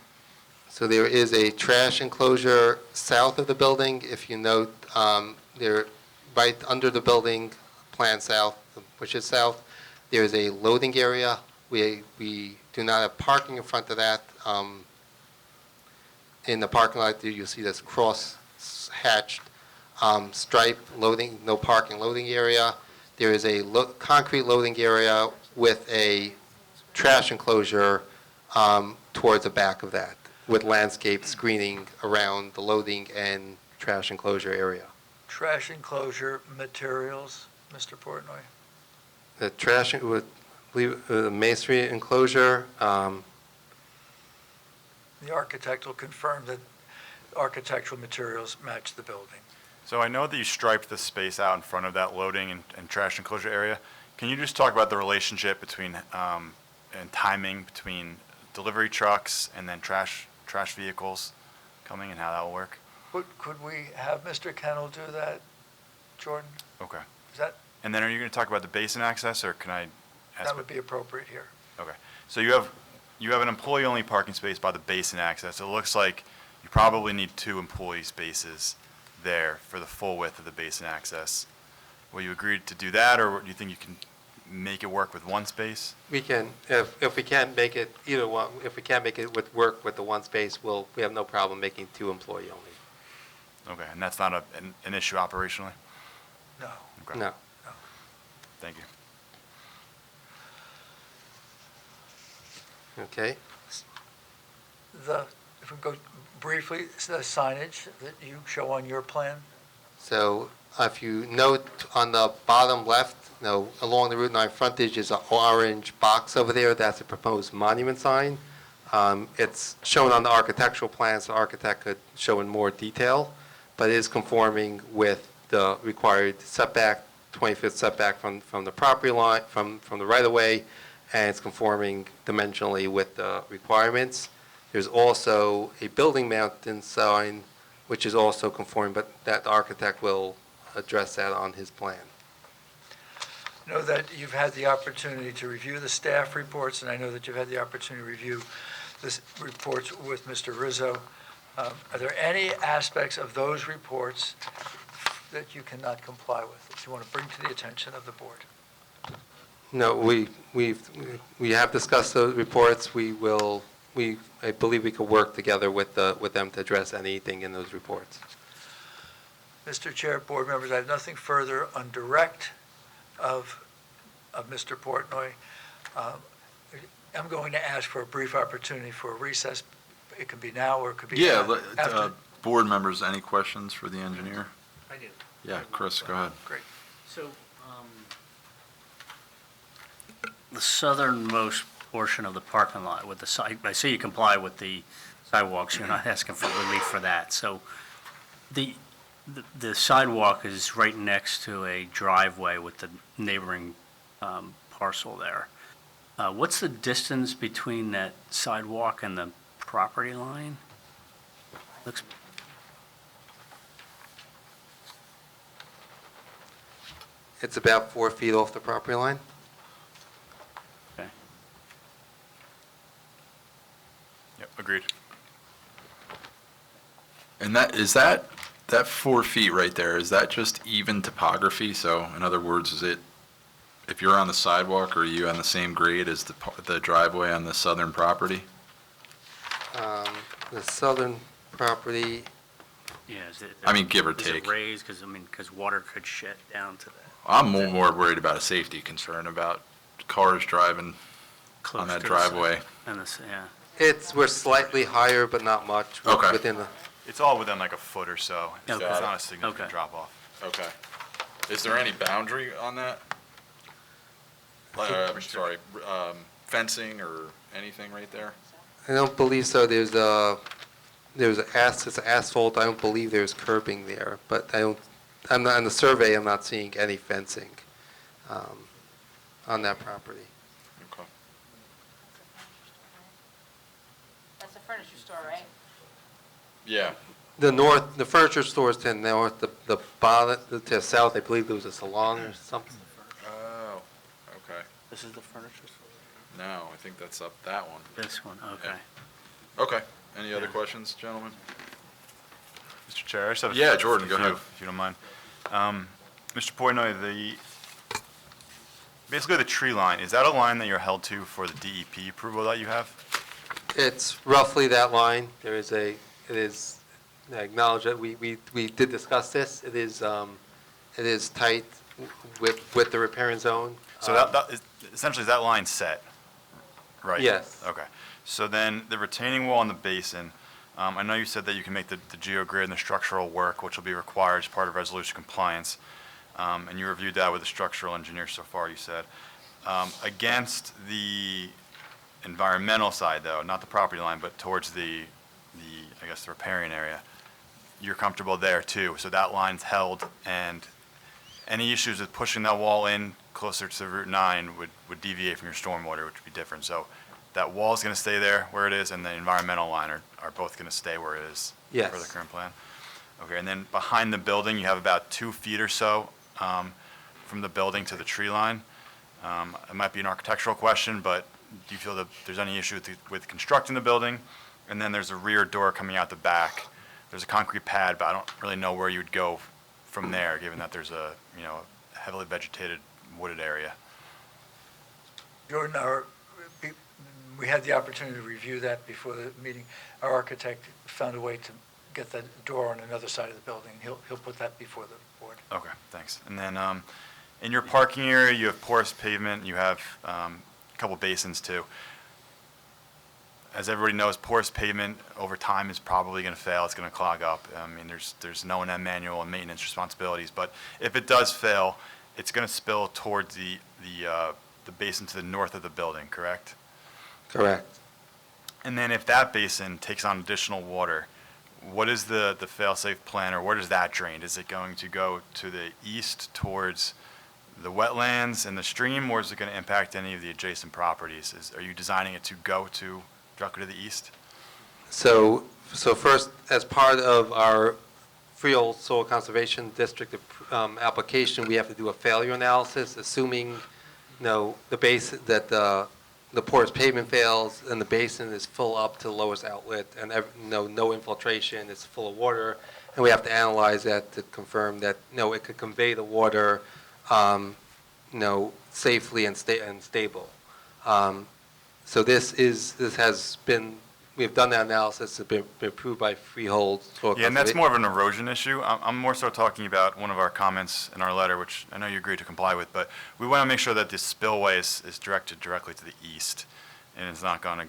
So there is a trash enclosure south of the building. If you note, there, right under the building, plan south, which is south, there is a loading area. We do not have parking in front of that. In the parking lot, you'll see this cross-hatched stripe loading, no parking loading area. There is a concrete loading area with a trash enclosure towards the back of that, with landscape screening around the loading and trash enclosure area. Trash enclosure materials, Mr. Portnoy? The trash, would believe, masonry enclosure, The architect will confirm that architectural materials match the building. So I know that you striped the space out in front of that loading and trash enclosure area. Can you just talk about the relationship between, and timing between delivery trucks and then trash vehicles coming and how that will work? Could we have Mr. Kennel do that, Jordan? Okay. Is that, And then are you going to talk about the basin access, or can I ask? that would be appropriate here. Okay. So you have an employee-only parking space by the basin access. It looks like you probably need 2 employee spaces there for the full width of the basin access. Will you agree to do that, or do you think you can make it work with 1 space? we can, if we can't make it, either one, if we can't make it work with the 1 space, we have no problem making 2 employee only. Okay, and that's not an issue operationally? No. Okay. No. Thank you. Okay. If we go briefly, the signage that you show on your plan? So if you note on the bottom left, along the Route 9 frontage is an orange box over there. That's a proposed monument sign. It's shown on the architectural plans. The architect could show in more detail, but it is conforming with the required setback, 20-foot setback from the property line, from the right-of-way, and it's conforming dimensionally with the requirements. There's also a building mounted sign, which is also conforming, but that the architect will address that on his plan. I know that you've had the opportunity to review the staff reports, and I know that you've had the opportunity to review the reports with Mr. Rizzo. Are there any aspects of those reports that you cannot comply with, that you want to bring to the attention of the board? No, we have discussed those reports. I believe we could work together with them to address anything in those reports. Mr. Chair, board members, I have nothing further on direct of Mr. Portnoy. I'm going to ask for a brief opportunity for a recess. It can be now or it could be after. Board members, any questions for the engineer? I do. Yeah, Chris, go ahead. Great. So, the southernmost portion of the parking lot with the side, I see you comply with the sidewalks, you're not asking for relief for that. So, the sidewalk is right next to a driveway with the neighboring parcel there. What's the distance between that sidewalk and the property line? Looks, It's about 4 feet off the property line. okay. Yep, agreed. And that 4 feet right there, is that just even topography? So in other words, is it, if you're on the sidewalk, are you on the same grade as the driveway on the southern property? The southern property, Yeah, is it? I mean, give or Is take. it raised? Because water could shed down to that. I'm more worried about a safety concern, about cars driving Close on that to the side. driveway. And this, yeah. we're slightly higher, but not much. We're Okay. Within the, It's all within like a foot or so. It's Okay. not a significant Okay. drop off. Okay. Is there any boundary on that? Sorry, fencing or anything right there? I don't believe so. It's asphalt. I don't believe there's curbing there, but I'm not, on the survey, I'm not seeing any fencing on that property. Okay. That's a furniture store, right? Yeah. The furniture store is to the north, the bottom, to the south, I believe there was a salon or something. Oh, okay. This is the furniture store? No, I think that's up that one. This one, okay. Okay. Any other questions, gentlemen? Mr. Chair, I just have Yeah, a Jordan, go few, ahead. if you don't mind. Mr. Portnoy, basically the tree line, is that a line that you're held to for the DEP approval that you have? It's roughly that line. It is, I acknowledge that we did discuss this. It is tight with the riparian zone. So that is, essentially, is that line set? Right? Yes. Okay. So then the retaining wall in the basin, I know you said that you can make the geogrid and the structural work, which will be required as part of resolution compliance. And you reviewed that with the structural engineer so far, you said. Against the environmental side, though, not the property line, but towards I guess, the riparian area, you're comfortable there, too. So that line's held, and any issues with pushing that wall in closer to Route 9 would deviate from your stormwater, which would be different. So that wall's going to stay there where it is, and the environmental line are both going to stay where it is Yes. for the current plan? Okay, and then behind the building, you have about 2 feet or so from the building to the tree line. It might be an architectural question, but do you feel that there's any issue with constructing the building? And then there's a rear door coming out the back. There's a concrete pad, but I don't really know where you would go from there, given that there's a heavily vegetated wooded area. Jordan, we had the opportunity to review that before the meeting. Our architect found a way to get that door on another side of the building. He'll put that before the board. Okay, thanks. And then in your parking area, you have porous pavement. You have a couple basins too. As everybody knows, porous pavement over time is probably going to fail. It's going to clog up. I mean, there's no O&M manual and maintenance responsibilities. But if it does fail, it's going to spill towards the basin to the north of the building, correct? Correct. And then if that basin takes on additional water, what is the fail-safe plan, or where does that drain? Is it going to go to the east towards the wetlands and the stream, or is it going to impact any of the adjacent properties? Are you designing it to go directly to the east? So first, as part of our Freehold Soil Conservation District application, we have to do a failure analysis, assuming the basin that the porous pavement fails and the basin is full up to the lowest outlet and no infiltration, it's full of water, and we have to analyze that to confirm that it could convey the water safely and stable. So we've done that analysis, it's been approved by Freehold Soil Conservation. Yeah, and that's more of an erosion issue. I'm more so talking about one of our comments in our letter, which I know you agreed to comply with, but we want to make sure that this spillway is directed directly to the east, and it's not going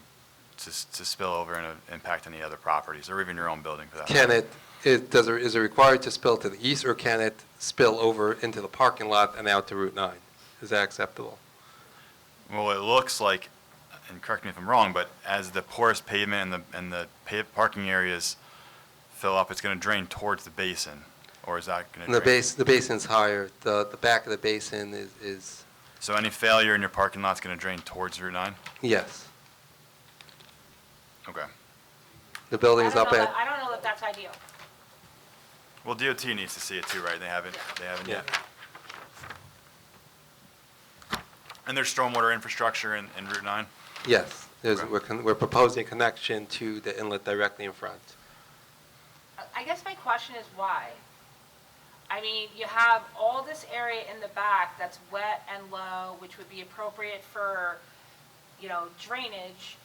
to spill over and impact any other properties, or even your own building for that matter. Is it required to spill to the east, or can it spill over into the parking lot and out to Route 9? Is that acceptable? Well, it looks like, and correct me if I'm wrong, but as the porous pavement and the parking areas fill up, it's going to drain towards the basin, or is that going to drain? The basin's higher. The back of the basin is. So any failure in your parking lot is going to drain towards Route 9? Yes. Okay. The building's up at. I don't know that that's ideal. Well, DOT needs to see it too, right? They haven't yet. And there's stormwater infrastructure in Route 9? Yes. Okay. We're proposing a connection to the inlet directly in front. I guess my question is why? I mean, you have all this area in the back that's wet and low, which would be appropriate for, drainage.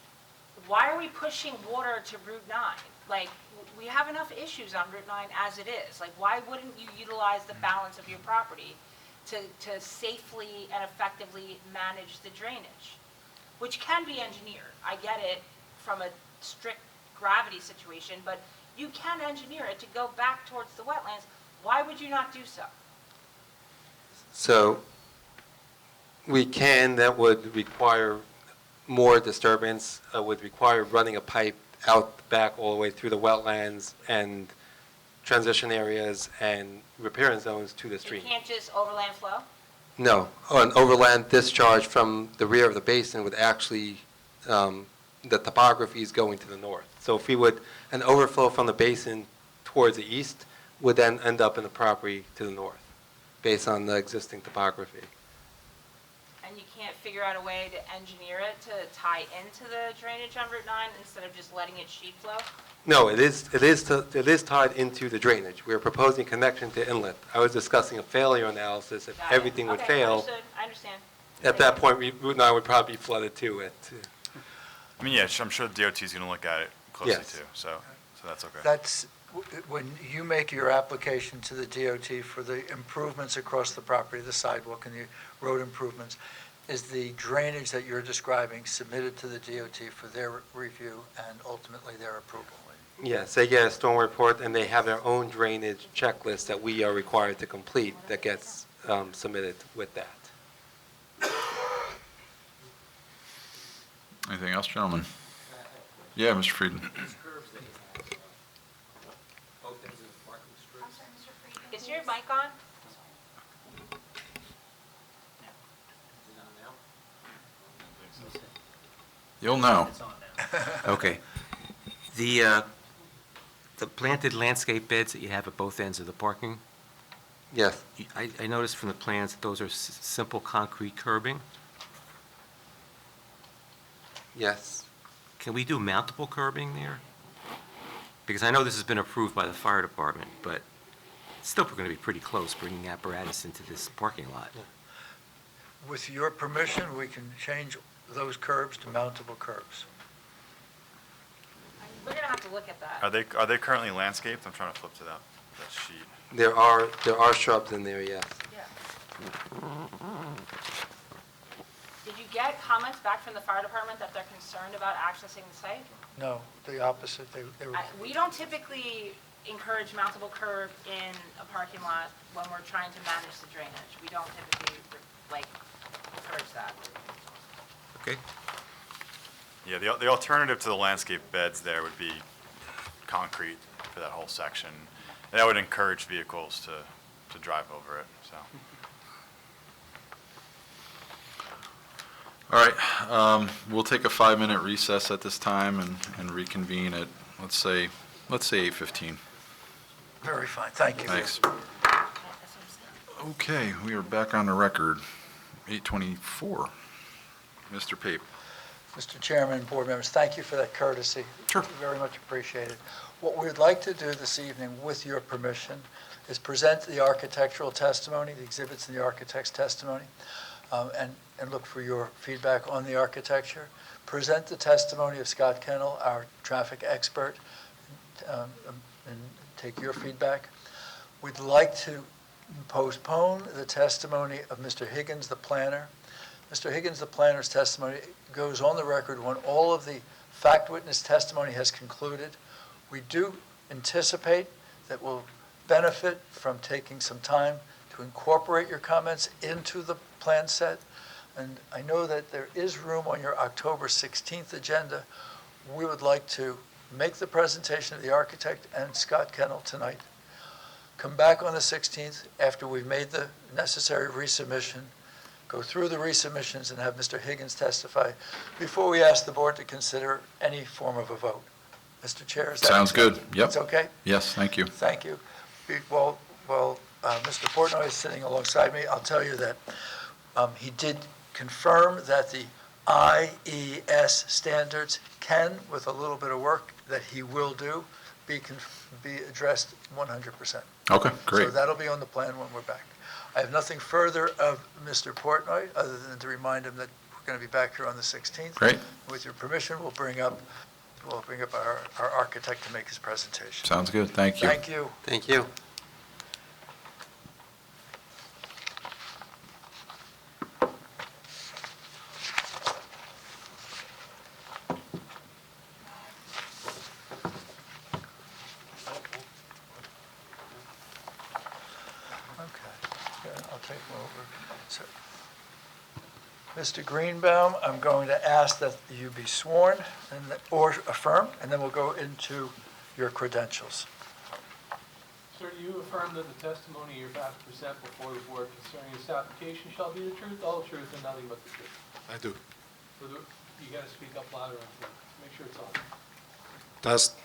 Why are we pushing water to Route 9? Like, we have enough issues on Route 9 as it is. Like, why wouldn't you utilize the balance of your property to safely and effectively manage the drainage? Which can be engineered. I get it from a strict gravity situation, but you can engineer it to go back towards the wetlands. Why would you not do so? So that would require more disturbance, would require running a pipe out the back all the way through the wetlands and transition areas and riparian zones to the stream. You can't just overland flow? No, an overland discharge from the rear of the basin would actually, the topography is going to the north. So if an overflow from the basin towards the east would then end up in the property to the north, based on the existing topography. And and you can't figure out a way to engineer it to tie into the drainage on Route 9 instead of just letting it sheet flow? No, it is tied into the drainage. We are proposing connection to inlet. I was discussing a failure analysis. If Got it. everything would Okay, fail, understood. I understand. at that point, Route 9 would probably be flooded too. I mean, yeah, I'm sure the DOT is going to look at it closely Yes. too, so that's okay. That's, when you make your application to the DOT for the improvements across the property, the sidewalk and the road improvements, is the drainage that you're describing submitted to the DOT for their review and ultimately their approval? Yes, they get a storm report, and they have their own drainage checklist that we are required to complete that gets submitted with that. Anything else, gentlemen? Yeah, Mr. Frieden. Is your mic on? You'll know. Okay. The planted landscape beds that you have at both ends of the parking, Yes, I noticed from the plans that those are simple concrete curbing. yes. Can we do mountable curbing there? Because I know this has been approved by the fire department, but it's still going to be pretty close bringing apparatus into this parking lot. With your permission, we can change those curbs to mountable curbs. We're going to have to look at that. Are they currently landscaped? I'm trying to flip to that sheet. There are shrubs in there, yes. Did you get comments back from the fire department that they're concerned about accessing the site? No, the opposite. They were, We don't typically encourage mountable curb in a parking lot when we're trying to manage the drainage. We don't typically, encourage that. Okay. Yeah, the alternative to the landscape beds there would be concrete for that whole section. That would encourage vehicles to drive over it, so. All right, we'll take a 5-minute recess at this time and reconvene at, let's say 8:15. very fine. Thank you. Thanks. Okay, we are back on the record, 8:24. Mr. Pape. Mr. Chairman and board members, thank you for that courtesy. Sure. Very much appreciated. What we'd like to do this evening, with your permission, is present the architectural testimony, the exhibits in the architect's testimony, and look for your feedback on the architecture. Present the testimony of Scott Kennel, our traffic expert, and take your feedback. We'd like to postpone the testimony of Mr. Higgins, the planner. Mr. Higgins, the planner's testimony goes on the record when all of the fact witness testimony has concluded. We do anticipate that we'll benefit from taking some time to incorporate your comments into the plan set. And I know that there is room on your October 16th agenda. We would like to make the presentation of the architect and Scott Kennel tonight. Come back on the 16th after we've made the necessary resubmission, go through the resubmissions and have Mr. Higgins testify before we ask the board to consider any form of a vote. Mr. Chair, is that? Sounds good. Yep. It's okay? Yes, thank you. Thank you. Well, Mr. Portnoy is sitting alongside me. I'll tell you that he did confirm that the IES standards can, with a little bit of work that he will do, be addressed 100%. Okay, great. So that'll be on the plan when we're back. I have nothing further of Mr. Portnoy, other than to remind him that we're going to be back here on the 16th. Great. With your permission, we'll bring up our architect to make his presentation. Sounds good. Thank you. Thank you. Thank you. I'll take them over. So, Mr. Greenbaum, I'm going to ask that you be sworn or affirmed, and then we'll go into your credentials. Sir, do you affirm that the testimony you're about to present before the board concerning this application shall be the truth, the whole truth, and nothing but the truth? I do. You got to speak up louder, make sure it's on. Test.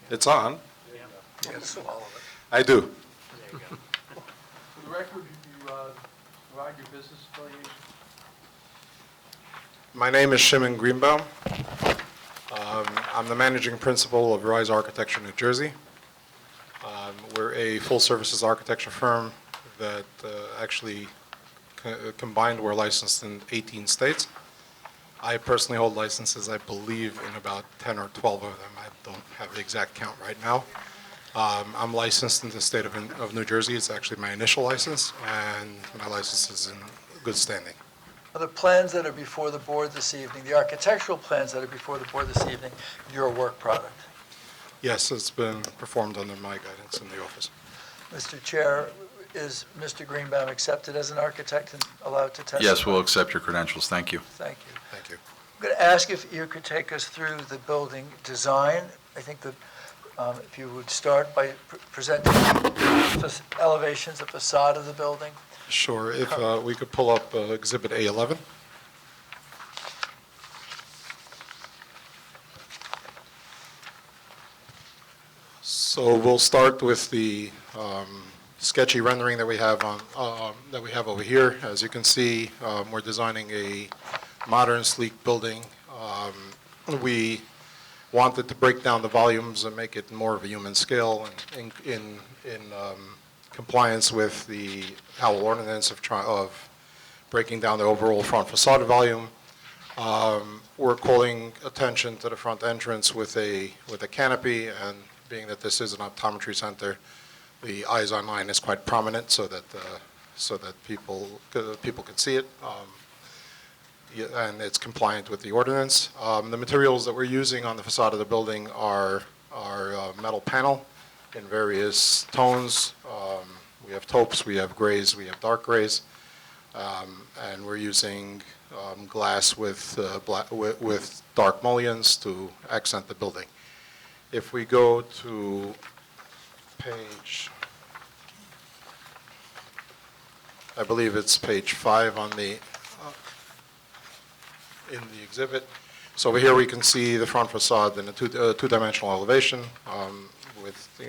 It's on. There you go. You got to swallow it. I do. For the record, you provide your business affiliation? My name is Shimon Greenbaum. I'm the managing principal of Rise Architecture New Jersey. We're a full-services architecture firm that actually combined we're licensed in 18 states. I personally hold licenses, I believe, in about 10 or 12 of them. I don't have the exact count right now. I'm licensed in the state of New Jersey. It's actually my initial license, and my license is in good standing. Are the plans that are before the board this evening, the architectural plans that are before the board this evening, your work product? Yes, it's been performed under my guidance in the office. Mr. Chair, is Mr. Greenbaum accepted as an architect and allowed to testify? Yes, we'll accept your credentials. Thank you. Thank you. Thank you. I'm going to ask if you could take us through the building design. I think that if you would start by presenting elevations, the facade of the building. Sure. If we could pull up Exhibit A11. So we'll start with the sketchy rendering that we have over here. As you can see, we're designing a modern, sleek building. We wanted to break down the volumes and make it more of a human scale in compliance with the Howell ordinance of breaking down the overall front facade volume. We're calling attention to the front entrance with a canopy, and being that this is an optometry center, the eyes on line is quite prominent so that people can see it. And it's compliant with the ordinance. The materials that we're using on the facade of the building are metal panel in various tones. We have taupes, we have grays, we have dark grays, and we're using glass with dark mullions to accent the building. If we go to page, I believe it's page 5 on the in the exhibit. So over here we can see the front facade in a two-dimensional elevation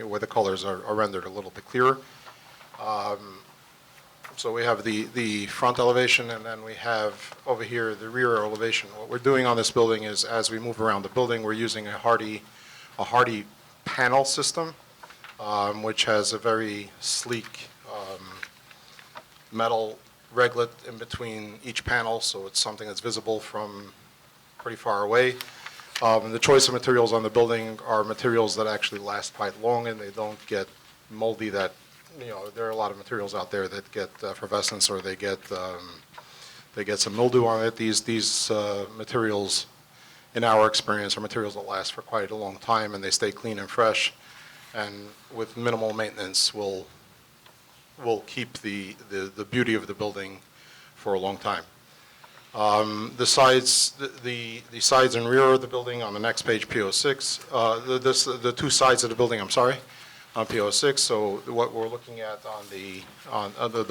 where the colors are rendered a little bit clearer. So we have the front elevation, and then we have over here the rear elevation. What we're doing on this building is, as we move around the building, we're using a hardy panel system, which has a very sleek metal reglet in between each panel, so it's something that's visible from pretty far away. The choice of materials on the building are materials that actually last quite long, and they don't get moldy. That, there are a lot of materials out there that get effervescence, or they get some mildew on it. These materials, in our experience, are materials that last for quite a long time, and they stay clean and fresh, and with minimal maintenance will keep the beauty of the building for a long time. The sides and rear of the building on the next page, PO6, the two sides of the building, I'm sorry, on PO6. So what we're looking at on the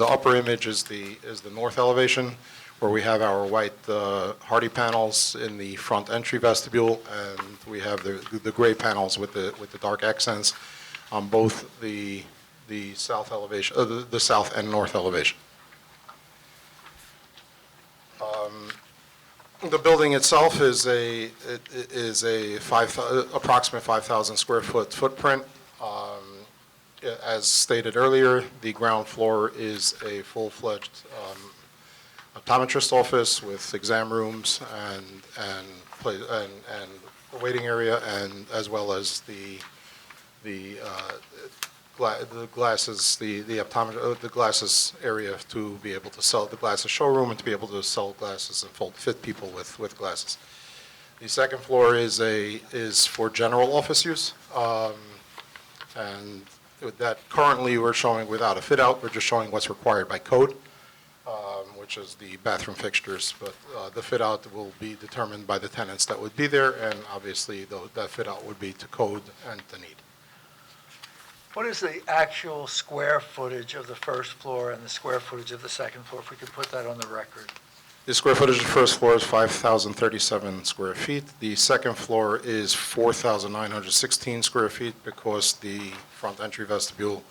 upper image is the north elevation, where we have our white hardy panels in the front entry vestibule, and we have the gray panels with the dark accents on both the south elevation, the south and north elevation. The building itself is approximate 5,000 square foot footprint. As stated earlier, the ground floor is a full-fledged optometrist office with exam rooms and a waiting area, and as well as the glasses area to be able to sell the glasses showroom and to be able to sell glasses and fit people with glasses. The second floor is for general office use, and that currently we're showing without a fit out. We're just showing what's required by code, which is the bathroom fixtures, but the fit out will be determined by the tenants that would be there, and obviously that fit out would be to code and to need. What is the actual square footage of the first floor and the square footage of the second floor, if we could put that on the record? The square footage of the first floor is 5,037 square feet. The second floor is 4,916 square feet because the front entry vestibule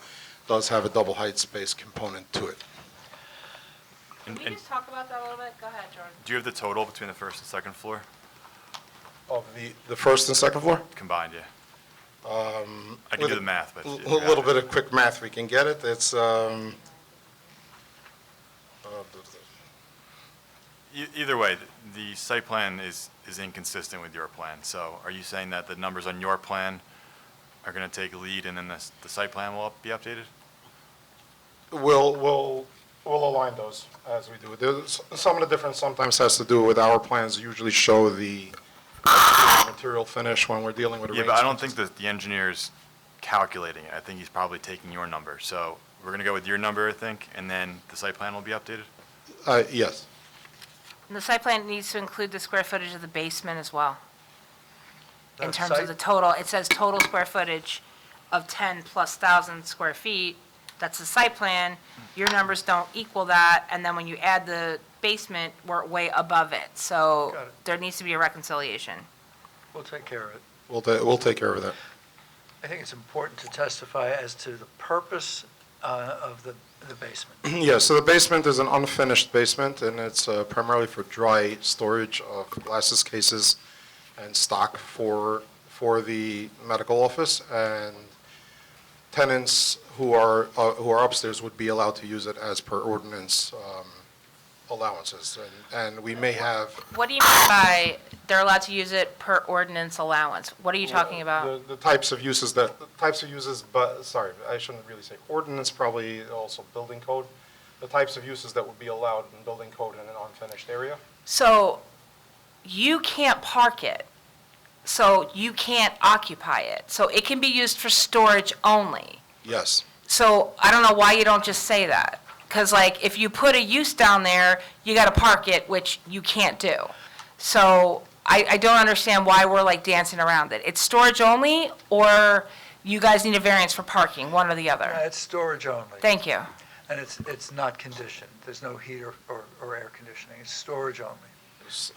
does have a double height space component to it. Can we just talk about that a little bit? Go ahead, Jordan. Do you have the total between the first and second floor? Of the first and second floor? Combined, yeah. I can With do the math, but. A little bit of quick math, we can get it. It's, Either way, the site plan is inconsistent with your plan. So are you saying that the numbers on your plan are going to take lead and then the site plan will be updated? we'll align those as we do. Some of the difference sometimes has to do with our plans usually show the material finish when we're dealing with Yeah, but I don't think that the engineer's calculating it. I think he's probably taking your number. So we're going to go with your number, I think, and then the site plan will be updated? Yes. And the site plan needs to include the square footage of the basement as well. In The terms of site- the total, it says total square footage of 10,000+ square feet. That's the site plan. Your numbers don't equal that, and then when you add the basement, we're way above it. So Got it. there needs to be a reconciliation. We'll take care of it. We'll take care of that. I think it's important to testify as to the purpose of the basement. Yeah, so the basement is an unfinished basement, and it's primarily for dry storage of glasses cases and stock for the medical office, and tenants who are upstairs would be allowed to use it as per ordinance allowances, and we may have. What do you mean by they're allowed to use it per ordinance allowance? What are you talking about? The types of uses but, sorry, I shouldn't really say ordinance, probably also building code. The types of uses that would be allowed in building code in an unfinished area. So you can't park it, so you can't occupy it. So it can be used for storage only. Yes. So I don't know why you don't just say that. Because like, if you put a use down there, you got to park it, which you can't do. So I don't understand why we're like dancing around it. It's storage only, or you guys need a variance for parking, one or the other? It's storage only. Thank you. And it's not conditioned. There's no heat or air conditioning. It's storage only.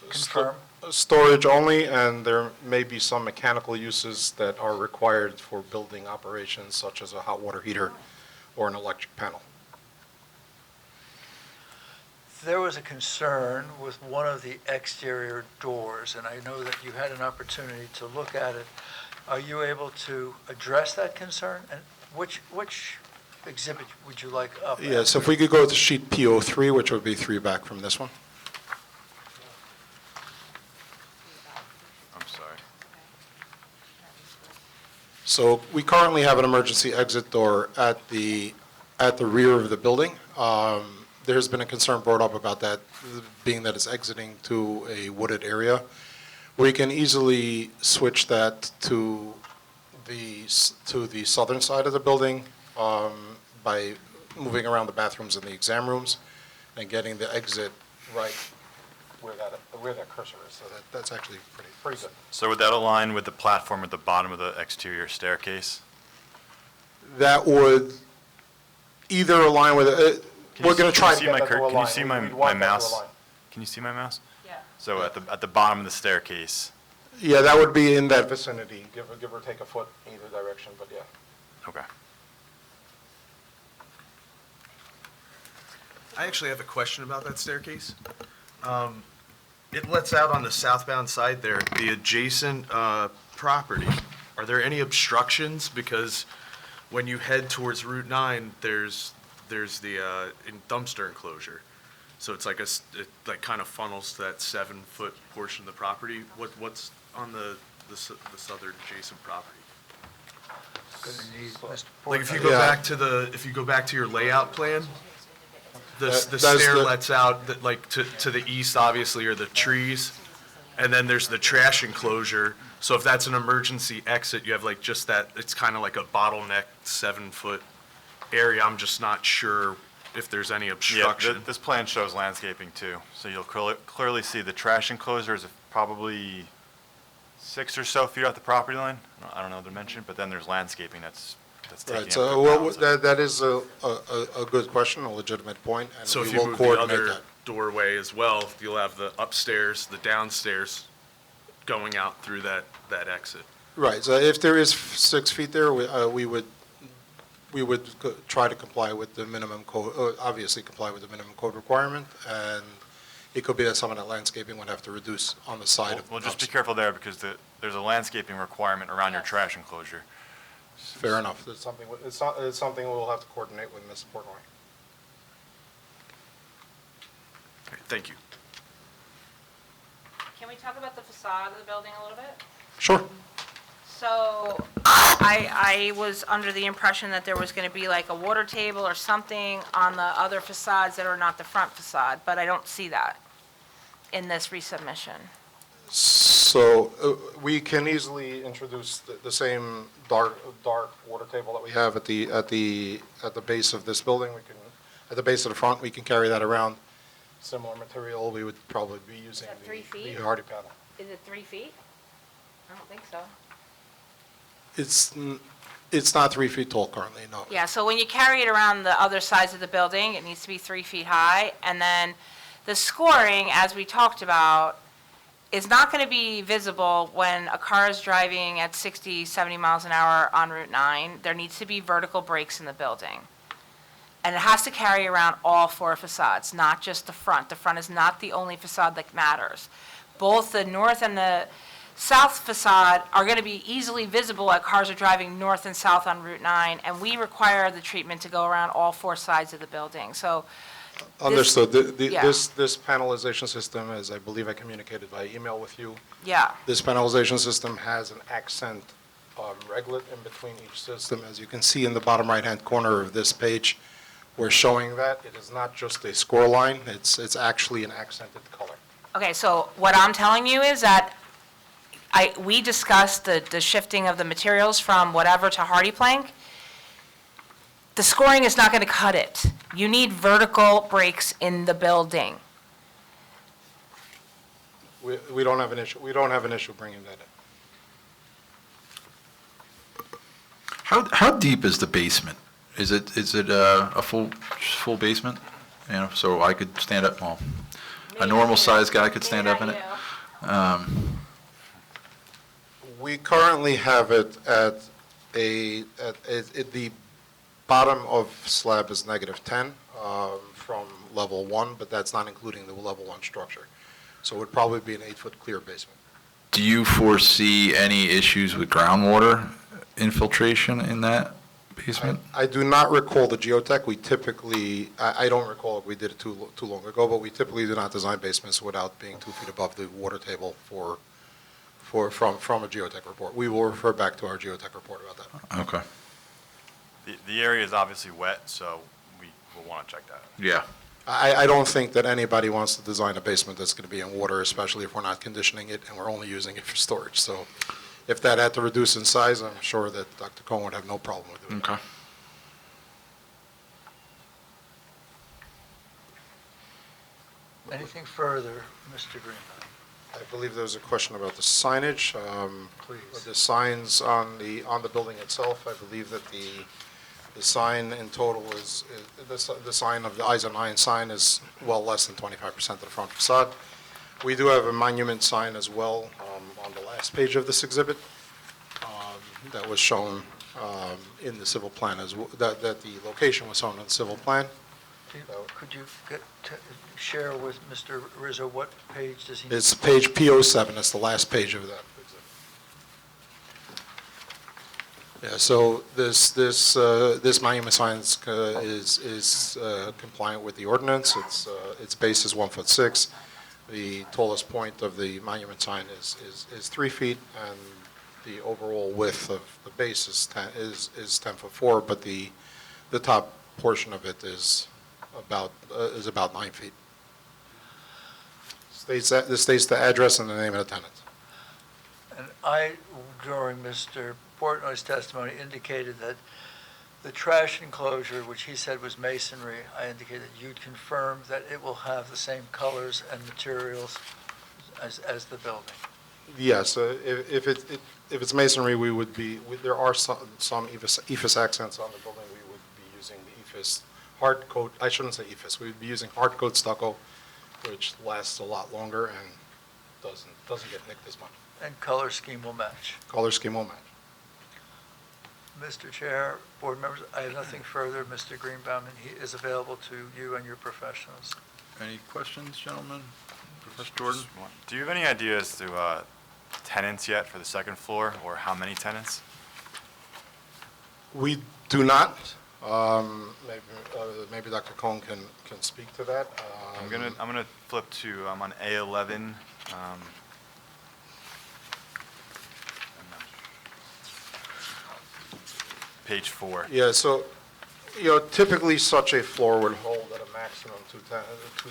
Confirm? Storage only, and there may be some mechanical uses that are required for building operations, such as a hot water heater or an electric panel. There was a concern with one of the exterior doors, and I know that you had an opportunity to look at it. Are you able to address that concern? And which exhibit would you like up? Yeah, so if we could go to sheet PO3, which would be 3 back from this one. I'm sorry. So we currently have an emergency exit door at the rear of the building. There's been a concern brought up about that, being that it's exiting to a wooded area. We can easily switch that to the southern side of the building by moving around the bathrooms and the exam rooms and getting the exit right where that cursor is. So that's actually pretty good. So would that align with the platform at the bottom of the exterior staircase? That would either align with it. We're going to try to get that to align. Can you see my We'd want that to mouse? align. Can you see my mouse? Yeah. So at the bottom of the staircase. Yeah, that would be in that vicinity, give or take a foot in either direction, but yeah. Okay. I actually have a question about that staircase. It lets out on the southbound side there, the adjacent property. Are there any obstructions? Because when you head towards Route 9, there's the dumpster enclosure. So it's like it like kind of funnels to that 7-foot portion of the property. What's on the southern adjacent property? Gonna need Mr. Like if you Portnoy. go back to your layout plan, the That's stair the- lets out like to the east, obviously, are the trees, and then there's the trash enclosure. So if that's an emergency exit, you have like just that. It's kind of like a bottleneck 7-foot area. I'm just not sure if there's any obstruction. Yeah, this plan shows landscaping too. So you'll clearly see the trash enclosure is probably 6 or so feet off the property line. I don't know the dimension, but then there's landscaping that's taking Right, up so the balance of it. that is a good question, a legitimate point, and So we if you will move the coordinate other that. doorway as well, you'll have the upstairs, the downstairs going out through that exit. Right, so if there is 6 feet there, we would we would try to comply with the minimum code, obviously comply with the minimum code requirement, and it could be that some of that landscaping would have to reduce on the side of the Well, just be dumpster. careful there because there's a landscaping requirement around your trash enclosure. Fair enough. It's something we'll have to coordinate with Ms. Portnoy. Okay, thank you. Can we talk about the facade of the building a little bit? Sure. So I was under the impression that there was going to be like a water table or something on the other facades that are not the front facade, but I don't see that in this resubmission. So we can easily introduce the same dark water table that we have at the base of this building. We can, at the base of the front, we can carry that around. Similar material, we would probably be using that 3 feet? the hardy panel. Is it 3 feet? I don't think so. It's not 3 feet tall currently, no. Yeah, so when you carry it around the other sides of the building, it needs to be 3 feet high. And then the scoring, as we talked about, is not going to be visible when a car is driving at 60, 70 miles an hour on Route 9. There needs to be vertical brakes in the building. And it has to carry around all 4 facades, not just the front. The front is not the only facade that matters. Both the north and the south facade are going to be easily visible as cars are driving north and south on Route 9, and we require the treatment to go around all 4 sides of the building. So Understood. Yeah. This panelization system, as I believe I communicated by email with you, yeah, this panelization system has an accent reglet in between each system. As you can see in the bottom right-hand corner of this page, we're showing that. It is not just a score line, it's actually an accented color. okay, so what I'm telling you is that we discussed the shifting of the materials from whatever to hardy plank. The scoring is not going to cut it. You need vertical breaks in the building. We don't have an issue, bringing that in. How deep is the basement? Is it a full basement? You know, so I could stand up, well, a normal sized guy could stand up in it? We currently have it at the bottom of slab is -10 from level 1, but that's not including the level 1 structure. So it would probably be an 8-foot clear basement. Do you foresee any issues with groundwater infiltration in that basement? I do not recall the geotech. We typically, I don't recall if we did it too long ago, but we typically do not design basements without being 2 feet above the water table from a geotech report. We will refer back to our geotech report about that. Okay. The area is obviously wet, so we will want to check that. Yeah. I don't think that anybody wants to design a basement that's going to be in water, especially if we're not conditioning it and we're only using it for storage. So if that had to reduce in size, I'm sure that Dr. Cohen would have no problem with doing that. Okay. Anything further, Mr. Greenberg? I believe there was a question about the signage. Please. The signs on the building itself, I believe that the sign in total is, the sign of the ISO 9 sign is well less than 25% of the front facade. We do have a monument sign as well on the last page of this exhibit that was shown in the civil plan as well, that the location was shown in the civil plan. Could you share with Mr. Rizzo what page does he need? It's page P07, it's the last page of that exhibit. Yeah, so this monument sign is compliant with the ordinance. Its base is 1'6". The tallest point of the monument sign is 3 feet, and the overall width of the base is 10'4", but the top portion of it is about 9 feet. This states the address and the name of the tenant. And I, during Mr. Portnoy's testimony, indicated that the trash enclosure, which he said was masonry, I indicated you'd confirm that it will have the same colors and materials as the building. Yes, if it's masonry, there are some EIFS accents on the building. We would be using the EIFS hard coat, I shouldn't say EIFS, we would be using hard coat stucco, which lasts a lot longer and doesn't get nicked as much. And color scheme will match. Color scheme will match. Mr. Chair, board members, I have nothing further. Mr. Greenbaum, and he is available to you and your professionals. Any questions, gentlemen? Professor Jordan? Do you have any idea as to tenants yet for the second floor, or how many tenants? We do not. Maybe Dr. Cohn can speak to that. I'm gonna flip to, on A11. Page 4. Yeah, so, typically such a floor would hold at a maximum two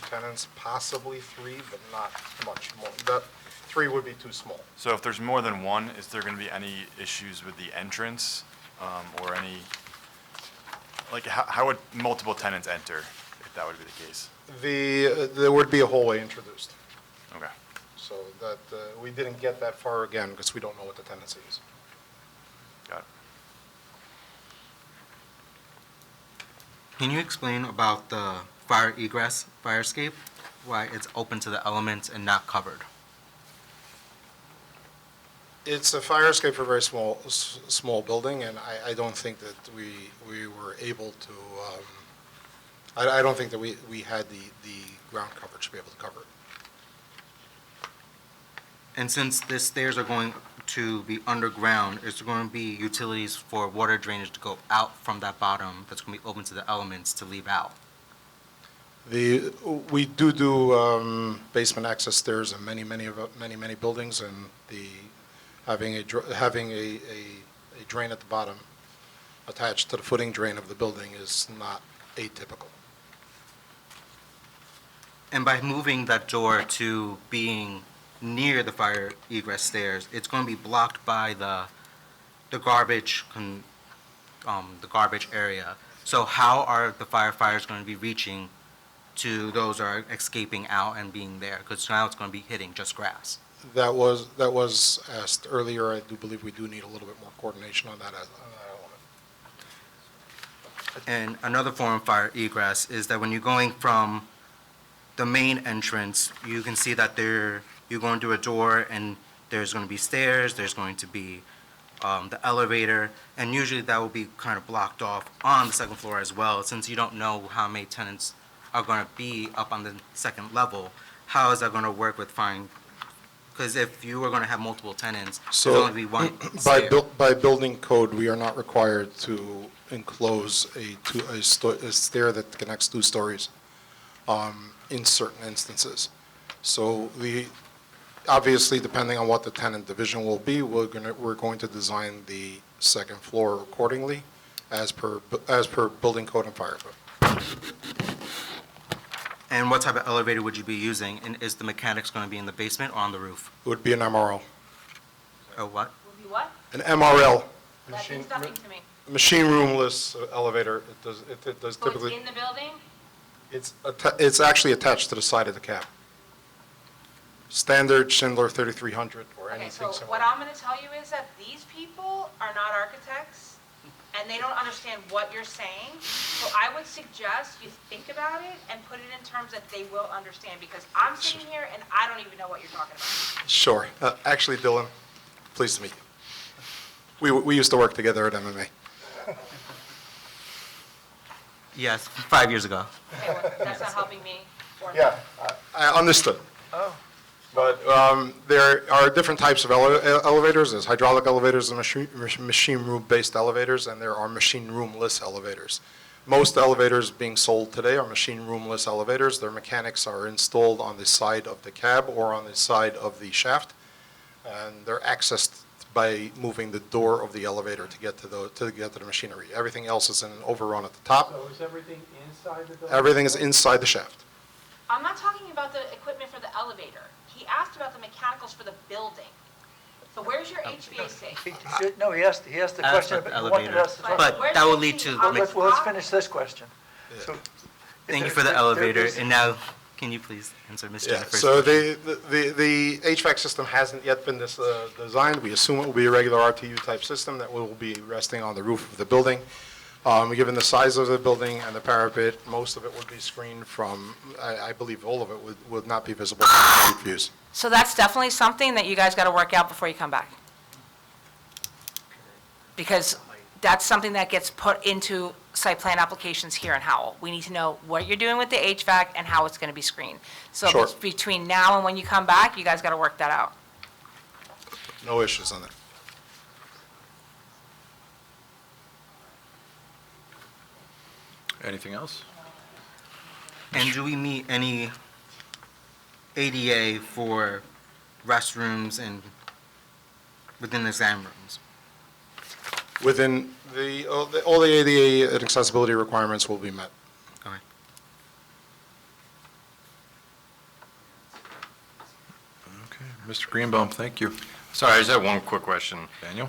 tenants, possibly three, but not much more. That, three would be too small. So if there's more than one, is there going to be any issues with the entrance, or any, like, how would multiple tenants enter, if that would be the case? There would be a hallway introduced. Okay. So that, we didn't get that far again, because we don't know what the tenancy is. Got it. Can you explain about the fire egress, fire escape, why it's open to the elements and not covered? It's a fire escape for a very small building, and I don't think that we were able to, I don't think that we had the ground coverage to be able to cover it. And since the stairs are going to be underground, is there going to be utilities for water drainage to go out from that bottom that's going to be open to the elements to leave out? We do basement access stairs in many buildings, and having a drain at the bottom attached to the footing drain of the building is not atypical. And by moving that door to being near the fire egress stairs, it's going to be blocked by the garbage area. So how are the firefighters going to be reaching to those that are escaping out and being there? Because now it's going to be hitting just grass. That was asked earlier. I do believe we do need a little bit more coordination on that element. And another form of fire egress is that when you're going from the main entrance, you can see that you're going through a door, and there's going to be stairs, there's going to be the elevator, and usually that will be kind of blocked off on the second floor as well. Since you don't know how many tenants are going to be up on the second level, how is that going to work with finding? Because if you were going to have multiple tenants, there's So only be one stair. by building code, we are not required to enclose a stair that connects 2 stories in certain instances. So obviously, depending on what the tenant division will be, we're going to design the second floor accordingly as per building code and fire code. And what type of elevator would you be using? And is the mechanics going to be in the basement or on the roof? It would be an MRL. Oh, what? Would be what? An MRL. That means nothing to me. Machine roomless elevator. It does So typically. it's in the building? It's actually attached to the side of the cab. Standard Schindler 3300 or Okay, anything so similar. what I'm going to tell you is that these people are not architects, and they don't understand what you're saying. So I would suggest you think about it and put it in terms that they will understand, because I'm sitting here and I don't even know what you're talking about. Sure. Actually, Dylan, pleased to meet you. We used to work together at MMA. Yes, 5 years ago. Okay, well, that's not helping me. Yeah, I understood. Oh. But there are different types of elevators. There's hydraulic elevators and machine room-based elevators, and there are machine room-less elevators. Most elevators being sold today are machine room-less elevators. Their mechanics are installed on the side of the cab or on the side of the shaft, and they're accessed by moving the door of the elevator to get to the machinery. Everything else is in an overrun at the top. So is everything inside the building? Everything is inside the shaft. I'm not talking about the equipment for the elevator. He asked about the mechanicals for the building. So where's your HVAC? No, he asked the question. about the he wanted elevator. us to talk But about- that will lead to. Well, let's finish this question. So, Thank you for the elevator. And now, can you please answer Ms. Yeah, Jennifer's so question? the HVAC system hasn't yet been designed. We assume it will be a regular RTU type system that will be resting on the roof of the building. Given the size of the building and the parapet, most of it would be screened from, I believe all of it would not be visible from street views. So that's definitely something that you guys got to work out before you come back. Because that's something that gets put into site plan applications here in Howell. We need to know what you're doing with the HVAC and how it's going to be screened. So Sure. between now and when you come back, you guys got to work that out. No issues on that. Anything else? And do we meet any ADA for restrooms and within the exam rooms? Within all the ADA and accessibility requirements will be met. Okay. Okay, Mr. Greenbaum, thank you. Sorry, I just have one quick question. Daniel?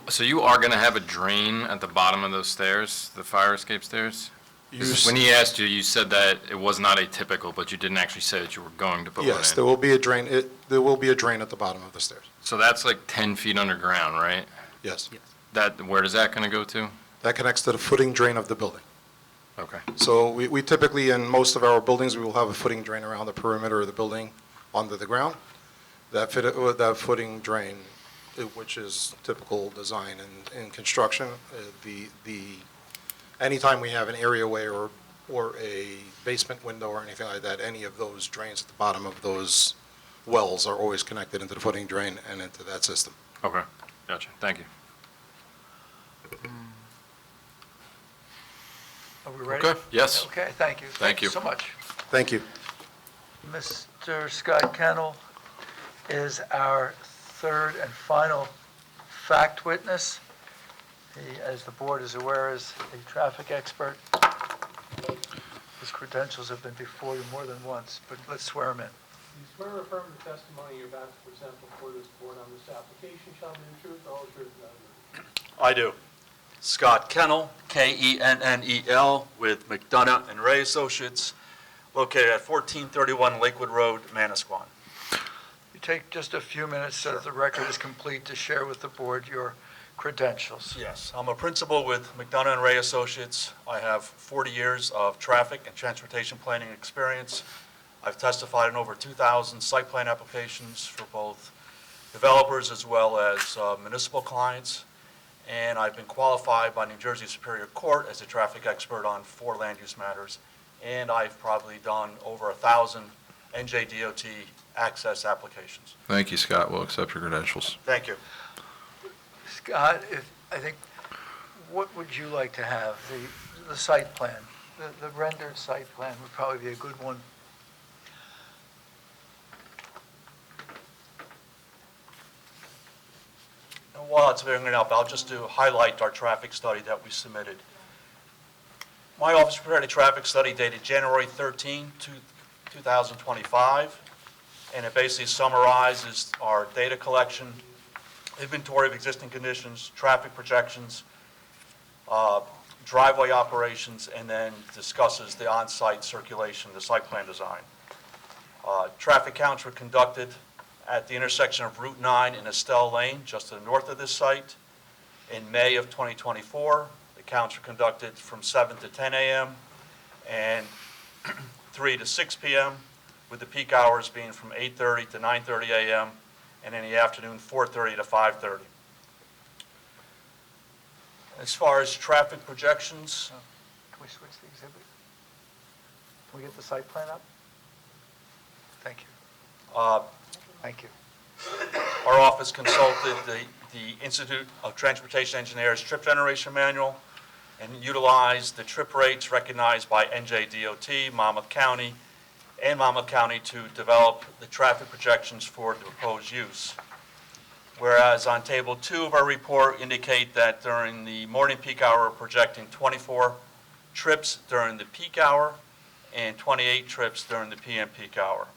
So you are going to have a drain at the bottom of those stairs, the fire escape stairs? When he asked you, you said that it was not atypical, but you didn't actually say that you were going to put one in. Yes, there will be a drain. There will be a drain at the bottom of the stairs. So that's like 10 feet underground, right? Yes. Where is that going to go to? That connects to the footing drain of the building. Okay. So we typically, in most of our buildings, we will have a footing drain around the perimeter of the building under the ground. That footing drain, which is typical design in construction, anytime we have an areaway or a basement window or anything like that, any of those drains at the bottom of those wells are always connected into the footing drain and into that system. Okay, gotcha. Thank you. Are we ready? Okay, yes. Okay, thank you. Thank you. So much. Thank you. Mr. Scott Kennel is our third and final fact witness. He, as the board is aware, is a traffic expert. His credentials have been before you more than once, but let's swear him in. Do you swear or affirm the testimony you're about to present before this board on this application shall be the truth, the whole truth, and nothing but the truth? I do. Scott Kennel, Kennel, with McDonough and Ray Associates, located at 1431 Lakewood Road, Manasquan. You take just a few minutes so that the record is complete to share with the board your credentials. Yes, I'm a principal with McDonough and Ray Associates. I have 40 years of traffic and transportation planning experience. I've testified in over 2,000 site plan applications for both developers as well as municipal clients. And I've been qualified by New Jersey Superior Court as a traffic expert on 4 land use matters. And I've probably done over 1,000 NJDOT access applications. Thank you, Scott. We'll accept your credentials. Thank you. Scott, I think, what would you like to have? The site plan, the rendered site plan would probably be a good one. And while it's bringing it up, I'll just highlight our traffic study that we submitted. My office prepared a traffic study dated January 13, 2025, and it basically summarizes our data collection, inventory of existing conditions, traffic projections, driveway operations, and then discusses the on-site circulation, the site plan design. Traffic counts were conducted at the intersection of Route 9 and Estelle Lane, just to the north of this site. In May of 2024, the counts were conducted from 7 to 10 a.m. and 3 to 6 p.m., with the peak hours being from 8:30 to 9:30 a.m., and in the afternoon, 4:30 to 5:30. As far as traffic projections, Can we switch the exhibit? Can we get the site plan up? Thank you. Thank you. our office consulted the Institute of Transportation Engineers Trip Generation Manual and utilized the trip rates recognized by NJDOT, Monmouth County, to develop the traffic projections for the proposed use. Whereas on Table 2 of our report indicate that during the morning peak hour, we're projecting 24 trips during the peak hour and 28 trips during the PM peak hour.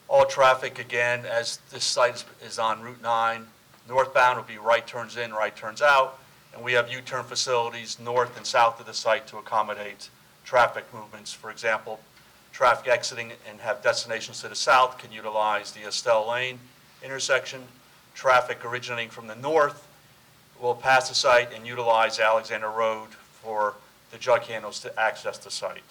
All traffic, again, as this site is on Route 9, northbound will be right turns in, right turns out, and we have U-turn facilities north and south of the site to accommodate traffic movements. For example, traffic exiting and have destinations to the south can utilize the Estelle Lane intersection. Traffic originating from the north will pass the site and utilize Alexander Road for the jug handles to access the site.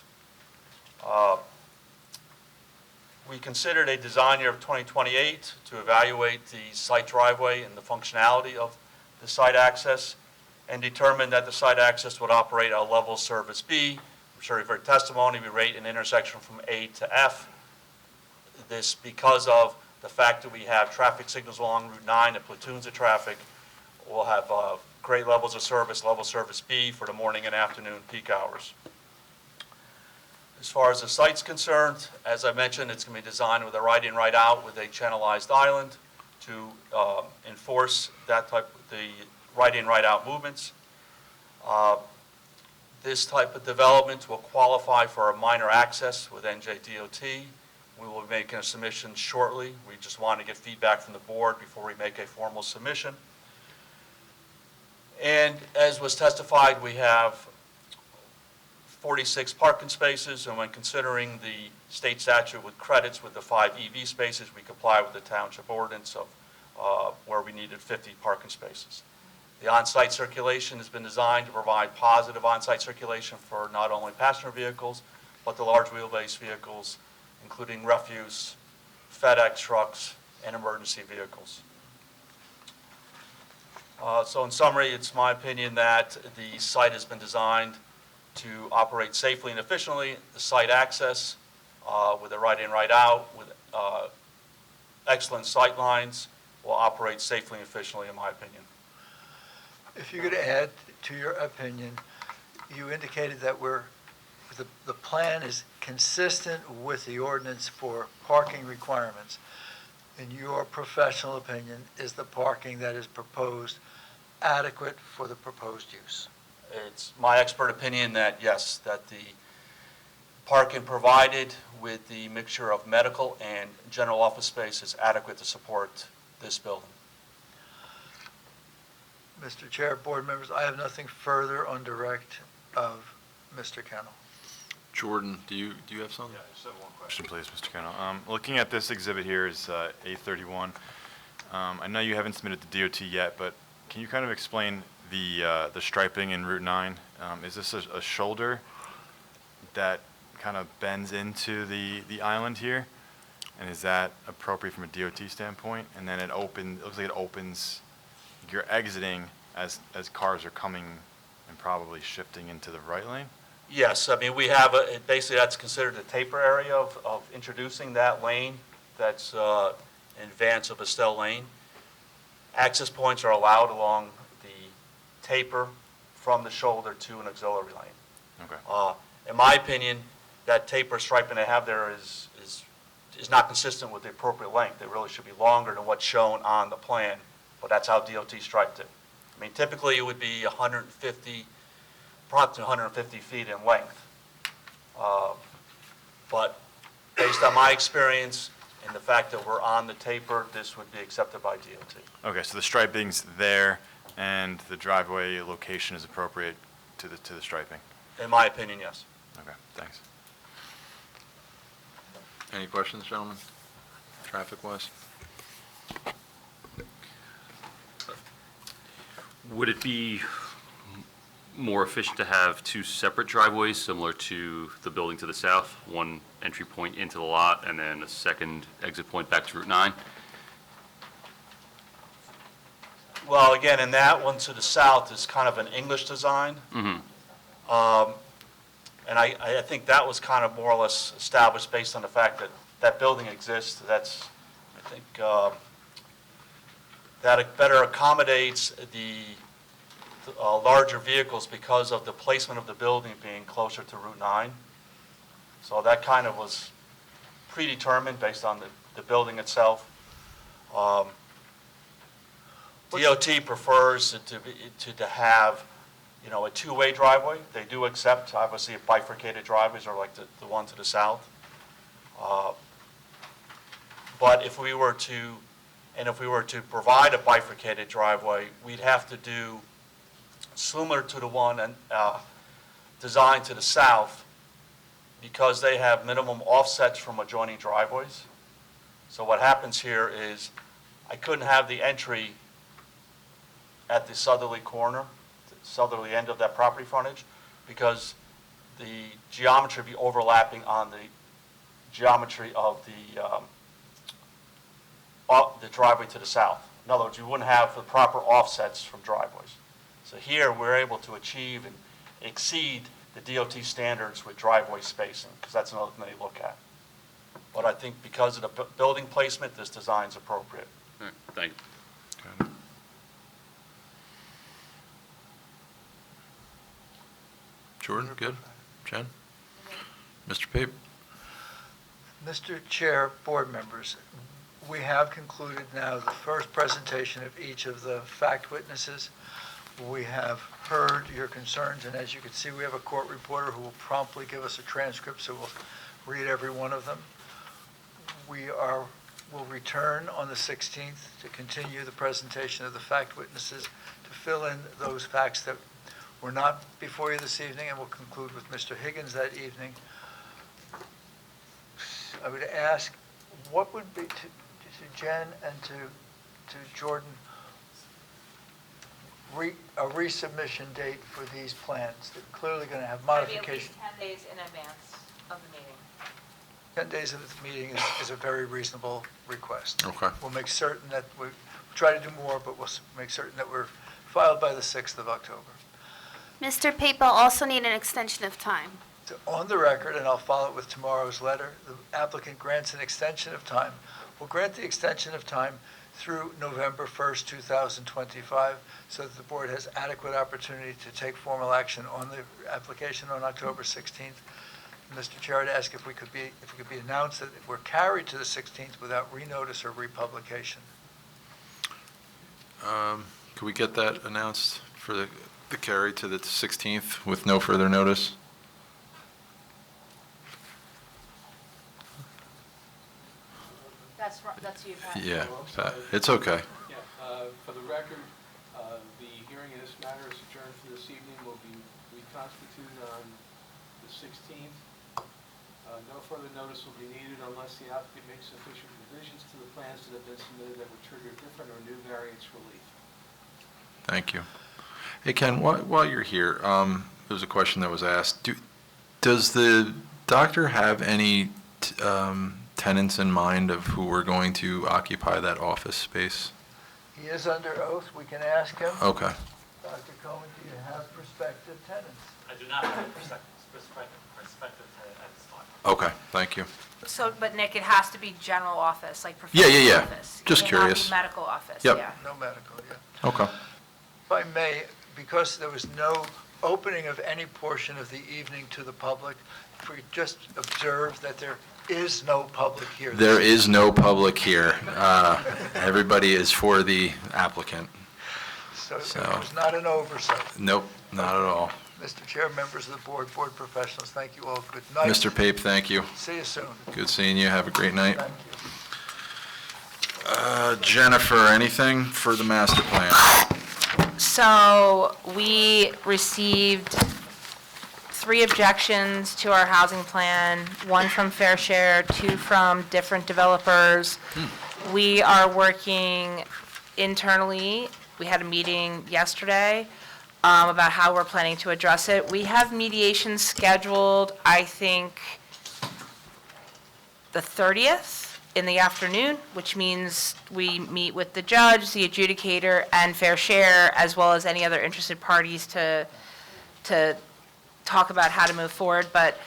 We considered a design year of 2028 to evaluate the site driveway and the functionality of the site access and determined that the site access would operate at a level service B. I'm sure you've heard testimony, we rate an intersection from A to F. This because of the fact that we have traffic signals along Route 9 and platoons of traffic. We'll have great levels of service, level service B for the morning and afternoon peak hours. As far as the site's concerned, as I mentioned, it's going to be designed with a right-in, right-out with a channelized island to enforce that type of the right-in, right-out movements. This type of development will qualify for a minor access with NJDOT. We will be making a submission shortly. We just want to get feedback from the board before we make a formal submission. And as was testified, we have 46 parking spaces, and when considering the state statute with credits with the 5 EV spaces, we comply with the township ordinance of where we needed 50 parking spaces. The on-site circulation has been designed to provide positive on-site circulation for not only passenger vehicles, but the large wheelbase vehicles, including refuse, FedEx trucks, and emergency vehicles. So in summary, it's my opinion that the site has been designed to operate safely and efficiently. The site access with a right-in, right-out, with excellent sight lines, will operate safely and efficiently, in my opinion. If you could add to your opinion, you indicated that the plan is consistent with the ordinance for parking requirements. In your professional opinion, is the parking that is proposed adequate for the proposed use? It's my expert opinion that yes, that the parking provided with the mixture of medical and general office space is adequate to support this building. Mr. Chair, board members, I have nothing further on direct of Mr. Kennel. Jordan, do you have something? Yeah, I just have one question, please, Mr. Kennel. Looking at this exhibit here is A31. I know you haven't submitted the DOT yet, but can you kind of explain the striping in Route 9? Is this a shoulder that kind of bends into the island here? And is that appropriate from a DOT standpoint? And then it looks like it opens, you're exiting as cars are coming and probably shifting into the right lane? Yes, I mean, we have, basically that's considered the taper area of introducing that lane that's in advance of Estelle Lane. Access points are allowed along the taper from the shoulder to an auxiliary lane. Okay. In my opinion, that taper striping they have there is not consistent with the appropriate length. It really should be longer than what's shown on the plan, but that's how DOT striped it. I mean, typically it would be 150, approximately 150 feet in length. But based on my experience and the fact that we're on the taper, this would be accepted by DOT. Okay, so the striping's there and the driveway location is appropriate to the striping? In my opinion, yes. Okay, thanks. Any questions, gentlemen, traffic-wise? Would it be more efficient to have two separate driveways similar to the building to the south? One entry point into the lot and then a second exit point back to Route 9? Well, again, in that one to the south is kind of an English design. Mm-hmm. And I think that was kind of more or less established based on the fact that that building exists. That's, I think, that it better accommodates the larger vehicles because of the placement of the building being closer to Route 9. So that kind of was predetermined based on the building itself. DOT prefers to have, you know, a two-way driveway. They do accept, obviously, bifurcated driveways or like the one to the south. But if we were to provide a bifurcated driveway, we'd have to do similar to the one designed to the south because they have minimum offsets from adjoining driveways. So what happens here is I couldn't have the entry at the southerly corner, the southerly end of that property frontage, because the geometry would be overlapping on the geometry of the driveway to the south. In other words, you wouldn't have the proper offsets from driveways. So here, we're able to achieve and exceed the DOT standards with driveway spacing, because that's another thing they look at. But I think because of the building placement, this design's appropriate. All right, thank you. Jordan, good? Jen? Mr. Pape? Mr. Chair, board members, we have concluded now the first presentation of each of the fact witnesses. We have heard your concerns, and as you can see, we have a court reporter who will promptly give us a transcript, so we'll read every one of them. Will return on the 16th to continue the presentation of the fact witnesses to fill in those facts that were not before you this evening, and we'll conclude with Mr. Higgins that evening. I would ask, what would be, to Jen and to Jordan, a resubmission date for these plans? They're clearly going to have modification. At least 10 days in advance of the meeting. 10 days of the meeting is a very reasonable request. Okay. We'll make certain that we'll try to do more, but we'll make certain that we're filed by the 6th of October. Mr. Pape, I'll also need an extension of time. So on the record, and I'll follow it with tomorrow's letter, the applicant grants an extension of time. We'll grant the extension of time through November 1st, 2025, so that the board has adequate opportunity to take formal action on the application on October 16th. Mr. Chair, I'd ask if we could be announced that we're carried to the 16th without renotice or republication. Could we get that announced for the carry to the 16th with no further notice? That's you, Pat. Yeah, it's okay. Yeah, for the record, the hearing in this matter is adjourned for this evening, will be reconstituted on the 16th. No further notice will be needed unless the applicant makes sufficient revisions to the plans that have been submitted that would trigger different or new variance relief. Thank you. Hey, Ken, while you're here, there was a question that was asked. Does the doctor have any tenants in mind of who are going to occupy that office space? He is under oath. We can ask him. Okay. Dr. Cohen, do you have prospective tenants? I do not have a prospective tenant at this time. Okay, thank you. So, but Nick, it has to be general office, like Yeah, professional yeah, yeah. office. Just It cannot be curious. medical office, Yep. yeah. No medical, yeah. Okay. If I may, because there was no opening of any portion of the evening to the public, if we just observe that there is no public here. There is no public here. Everybody is for the applicant. So it was not an oversight. Nope, not at all. Mr. Chair, members of the board professionals, thank you all. Good night. Mr. Pape, thank you. See you soon. Good seeing you. Have a great night. Thank you. Jennifer, anything for the master plan? So we received 3 objections to our housing plan, 1 from Fair Share, 2 from different developers. We are working internally. We had a meeting yesterday about how we're planning to address it. We have mediation scheduled, I think, the 30th in the afternoon, which means we meet with the judge, the adjudicator, and Fair Share, as well as any other interested parties to talk about how to move forward. But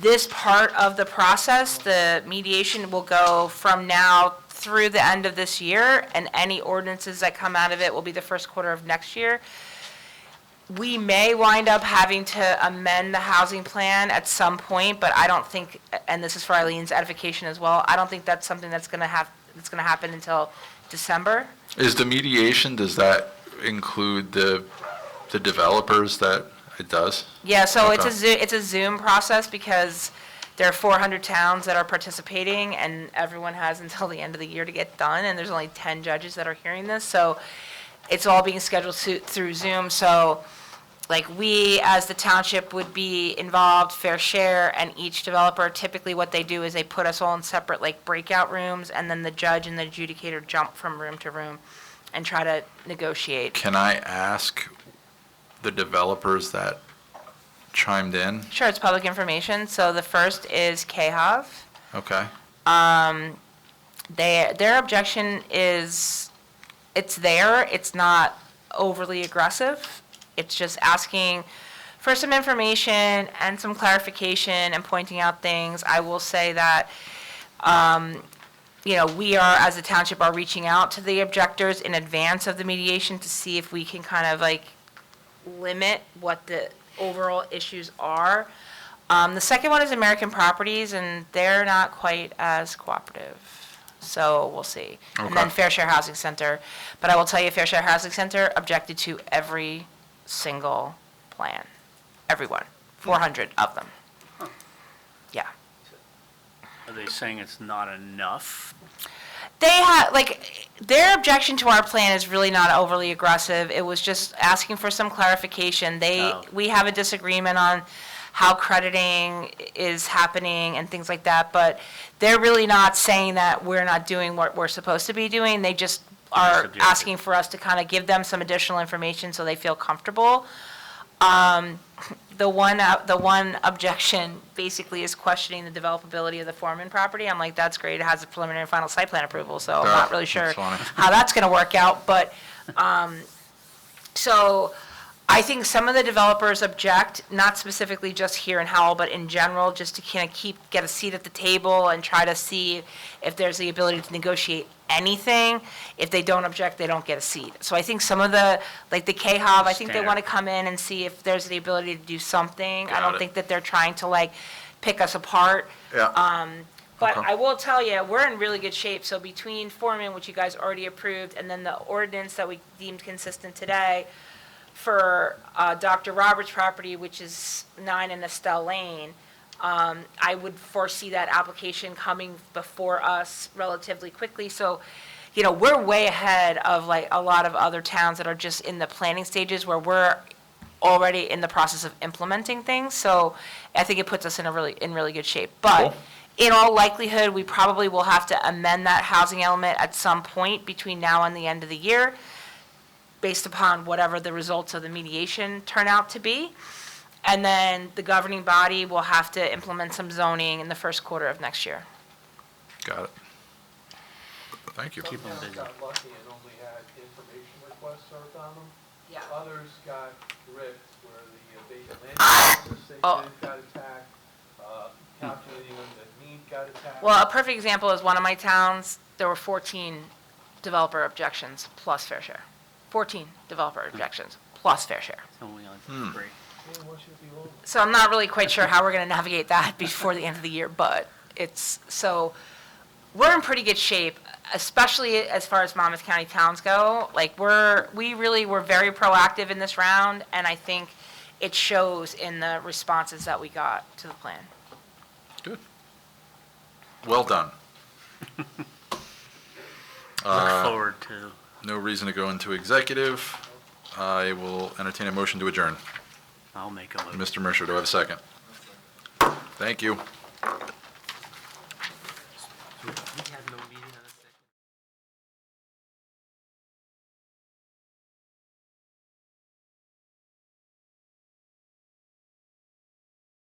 this part of the process, the mediation, will go from now through the end of this year, and any ordinances that come out of it will be the first quarter of next year. We may wind up having to amend the housing plan at some point, but I don't think, and this is for Eileen's edification as well, I don't think that's something that's going to happen until December. Is the mediation, does that include the developers that it does? Yeah, so Okay. it's a Zoom process because there are 400 towns that are participating, and everyone has until the end of the year to get done, and there's only 10 judges that are hearing this, so it's all being scheduled through Zoom. So, like, we, as the township, would be involved, Fair Share, and each developer, typically what they do is they put us all in separate, like, breakout rooms, and then the judge and the adjudicator jump from room to room and try to negotiate. Can I ask the developers that chimed in? Sure, it's public information. So the first is KHAV. Okay. Their objection is it's there, it's not overly aggressive. It's just asking for some information and some clarification and pointing out things. I will say that, we are, as a township, are reaching out to the objectors in advance of the mediation to see if we can kind of like limit what the overall issues are. The second one is American Properties, and they're not quite as cooperative. So we'll see. And then Okay. Fair Share Housing Center. But I will tell you, Fair Share Housing Center objected to every single plan. Everyone. 400 of them. Yeah. Are they saying it's not enough? They have, their objection to our plan is really not overly aggressive. It was just asking for some clarification. We have a disagreement on how crediting is happening and things like that, but they're really not saying that we're not doing what we're supposed to be doing. They just are Subjective. asking for us to kind of give them some additional information so they feel comfortable. The one objection basically is questioning the developability of the Foreman property. I'm like, that's great, it has a preliminary and final site plan approval, so I'm not really sure That's funny. how that's gonna work out, but, so, I think some of the developers object, not specifically just here in Howell, but in general, just to kind of get a seat at the table and try to see if there's the ability to negotiate anything. If they don't object, they don't get a seat. So I think some of the, like the K-Hub, I think they Standard. want to come in and see if there's the ability to do something. I Got don't it. think that they're trying to pick us apart. Yeah. But Okay. I will tell you, we're in really good shape. So between Foreman, which you guys already approved, and then the ordinance that we deemed consistent today for Dr. Roberts' property, which is 9 in Estelle Lane, I would foresee that application coming before us relatively quickly. So, we're way ahead of a lot of other towns that are just in the planning stages where we're already in the process of implementing things. So I think it puts us in really good shape. But Cool. in all likelihood, we probably will have to amend that housing element at some point between now and the end of the year, based upon whatever the results of the mediation turn out to be. And then the governing body will have to implement some zoning in the first quarter of next year. Got it. Thank you. Some towns got lucky and only had information requests served on them. Yeah. Others got ripped where the vacant land uses they Oh. did got attacked, calculating on the need got attacked. Well, a perfect example is one of my towns, there were 14 developer objections plus fair share. 14 developer objections plus fair share. It's only on 3. Man, what should it be over? So I'm not really quite sure how we're going to navigate that before the end of the year, but we're in pretty good shape, especially as far as Monmouth County towns go. We really were very proactive in this round, and I think it shows in the responses that we got to the plan. Good. Well done. Look forward to, No reason to go into executive. I will entertain a motion to adjourn. I'll make a motion. Mr. Mercer, do I have a second? Thank you.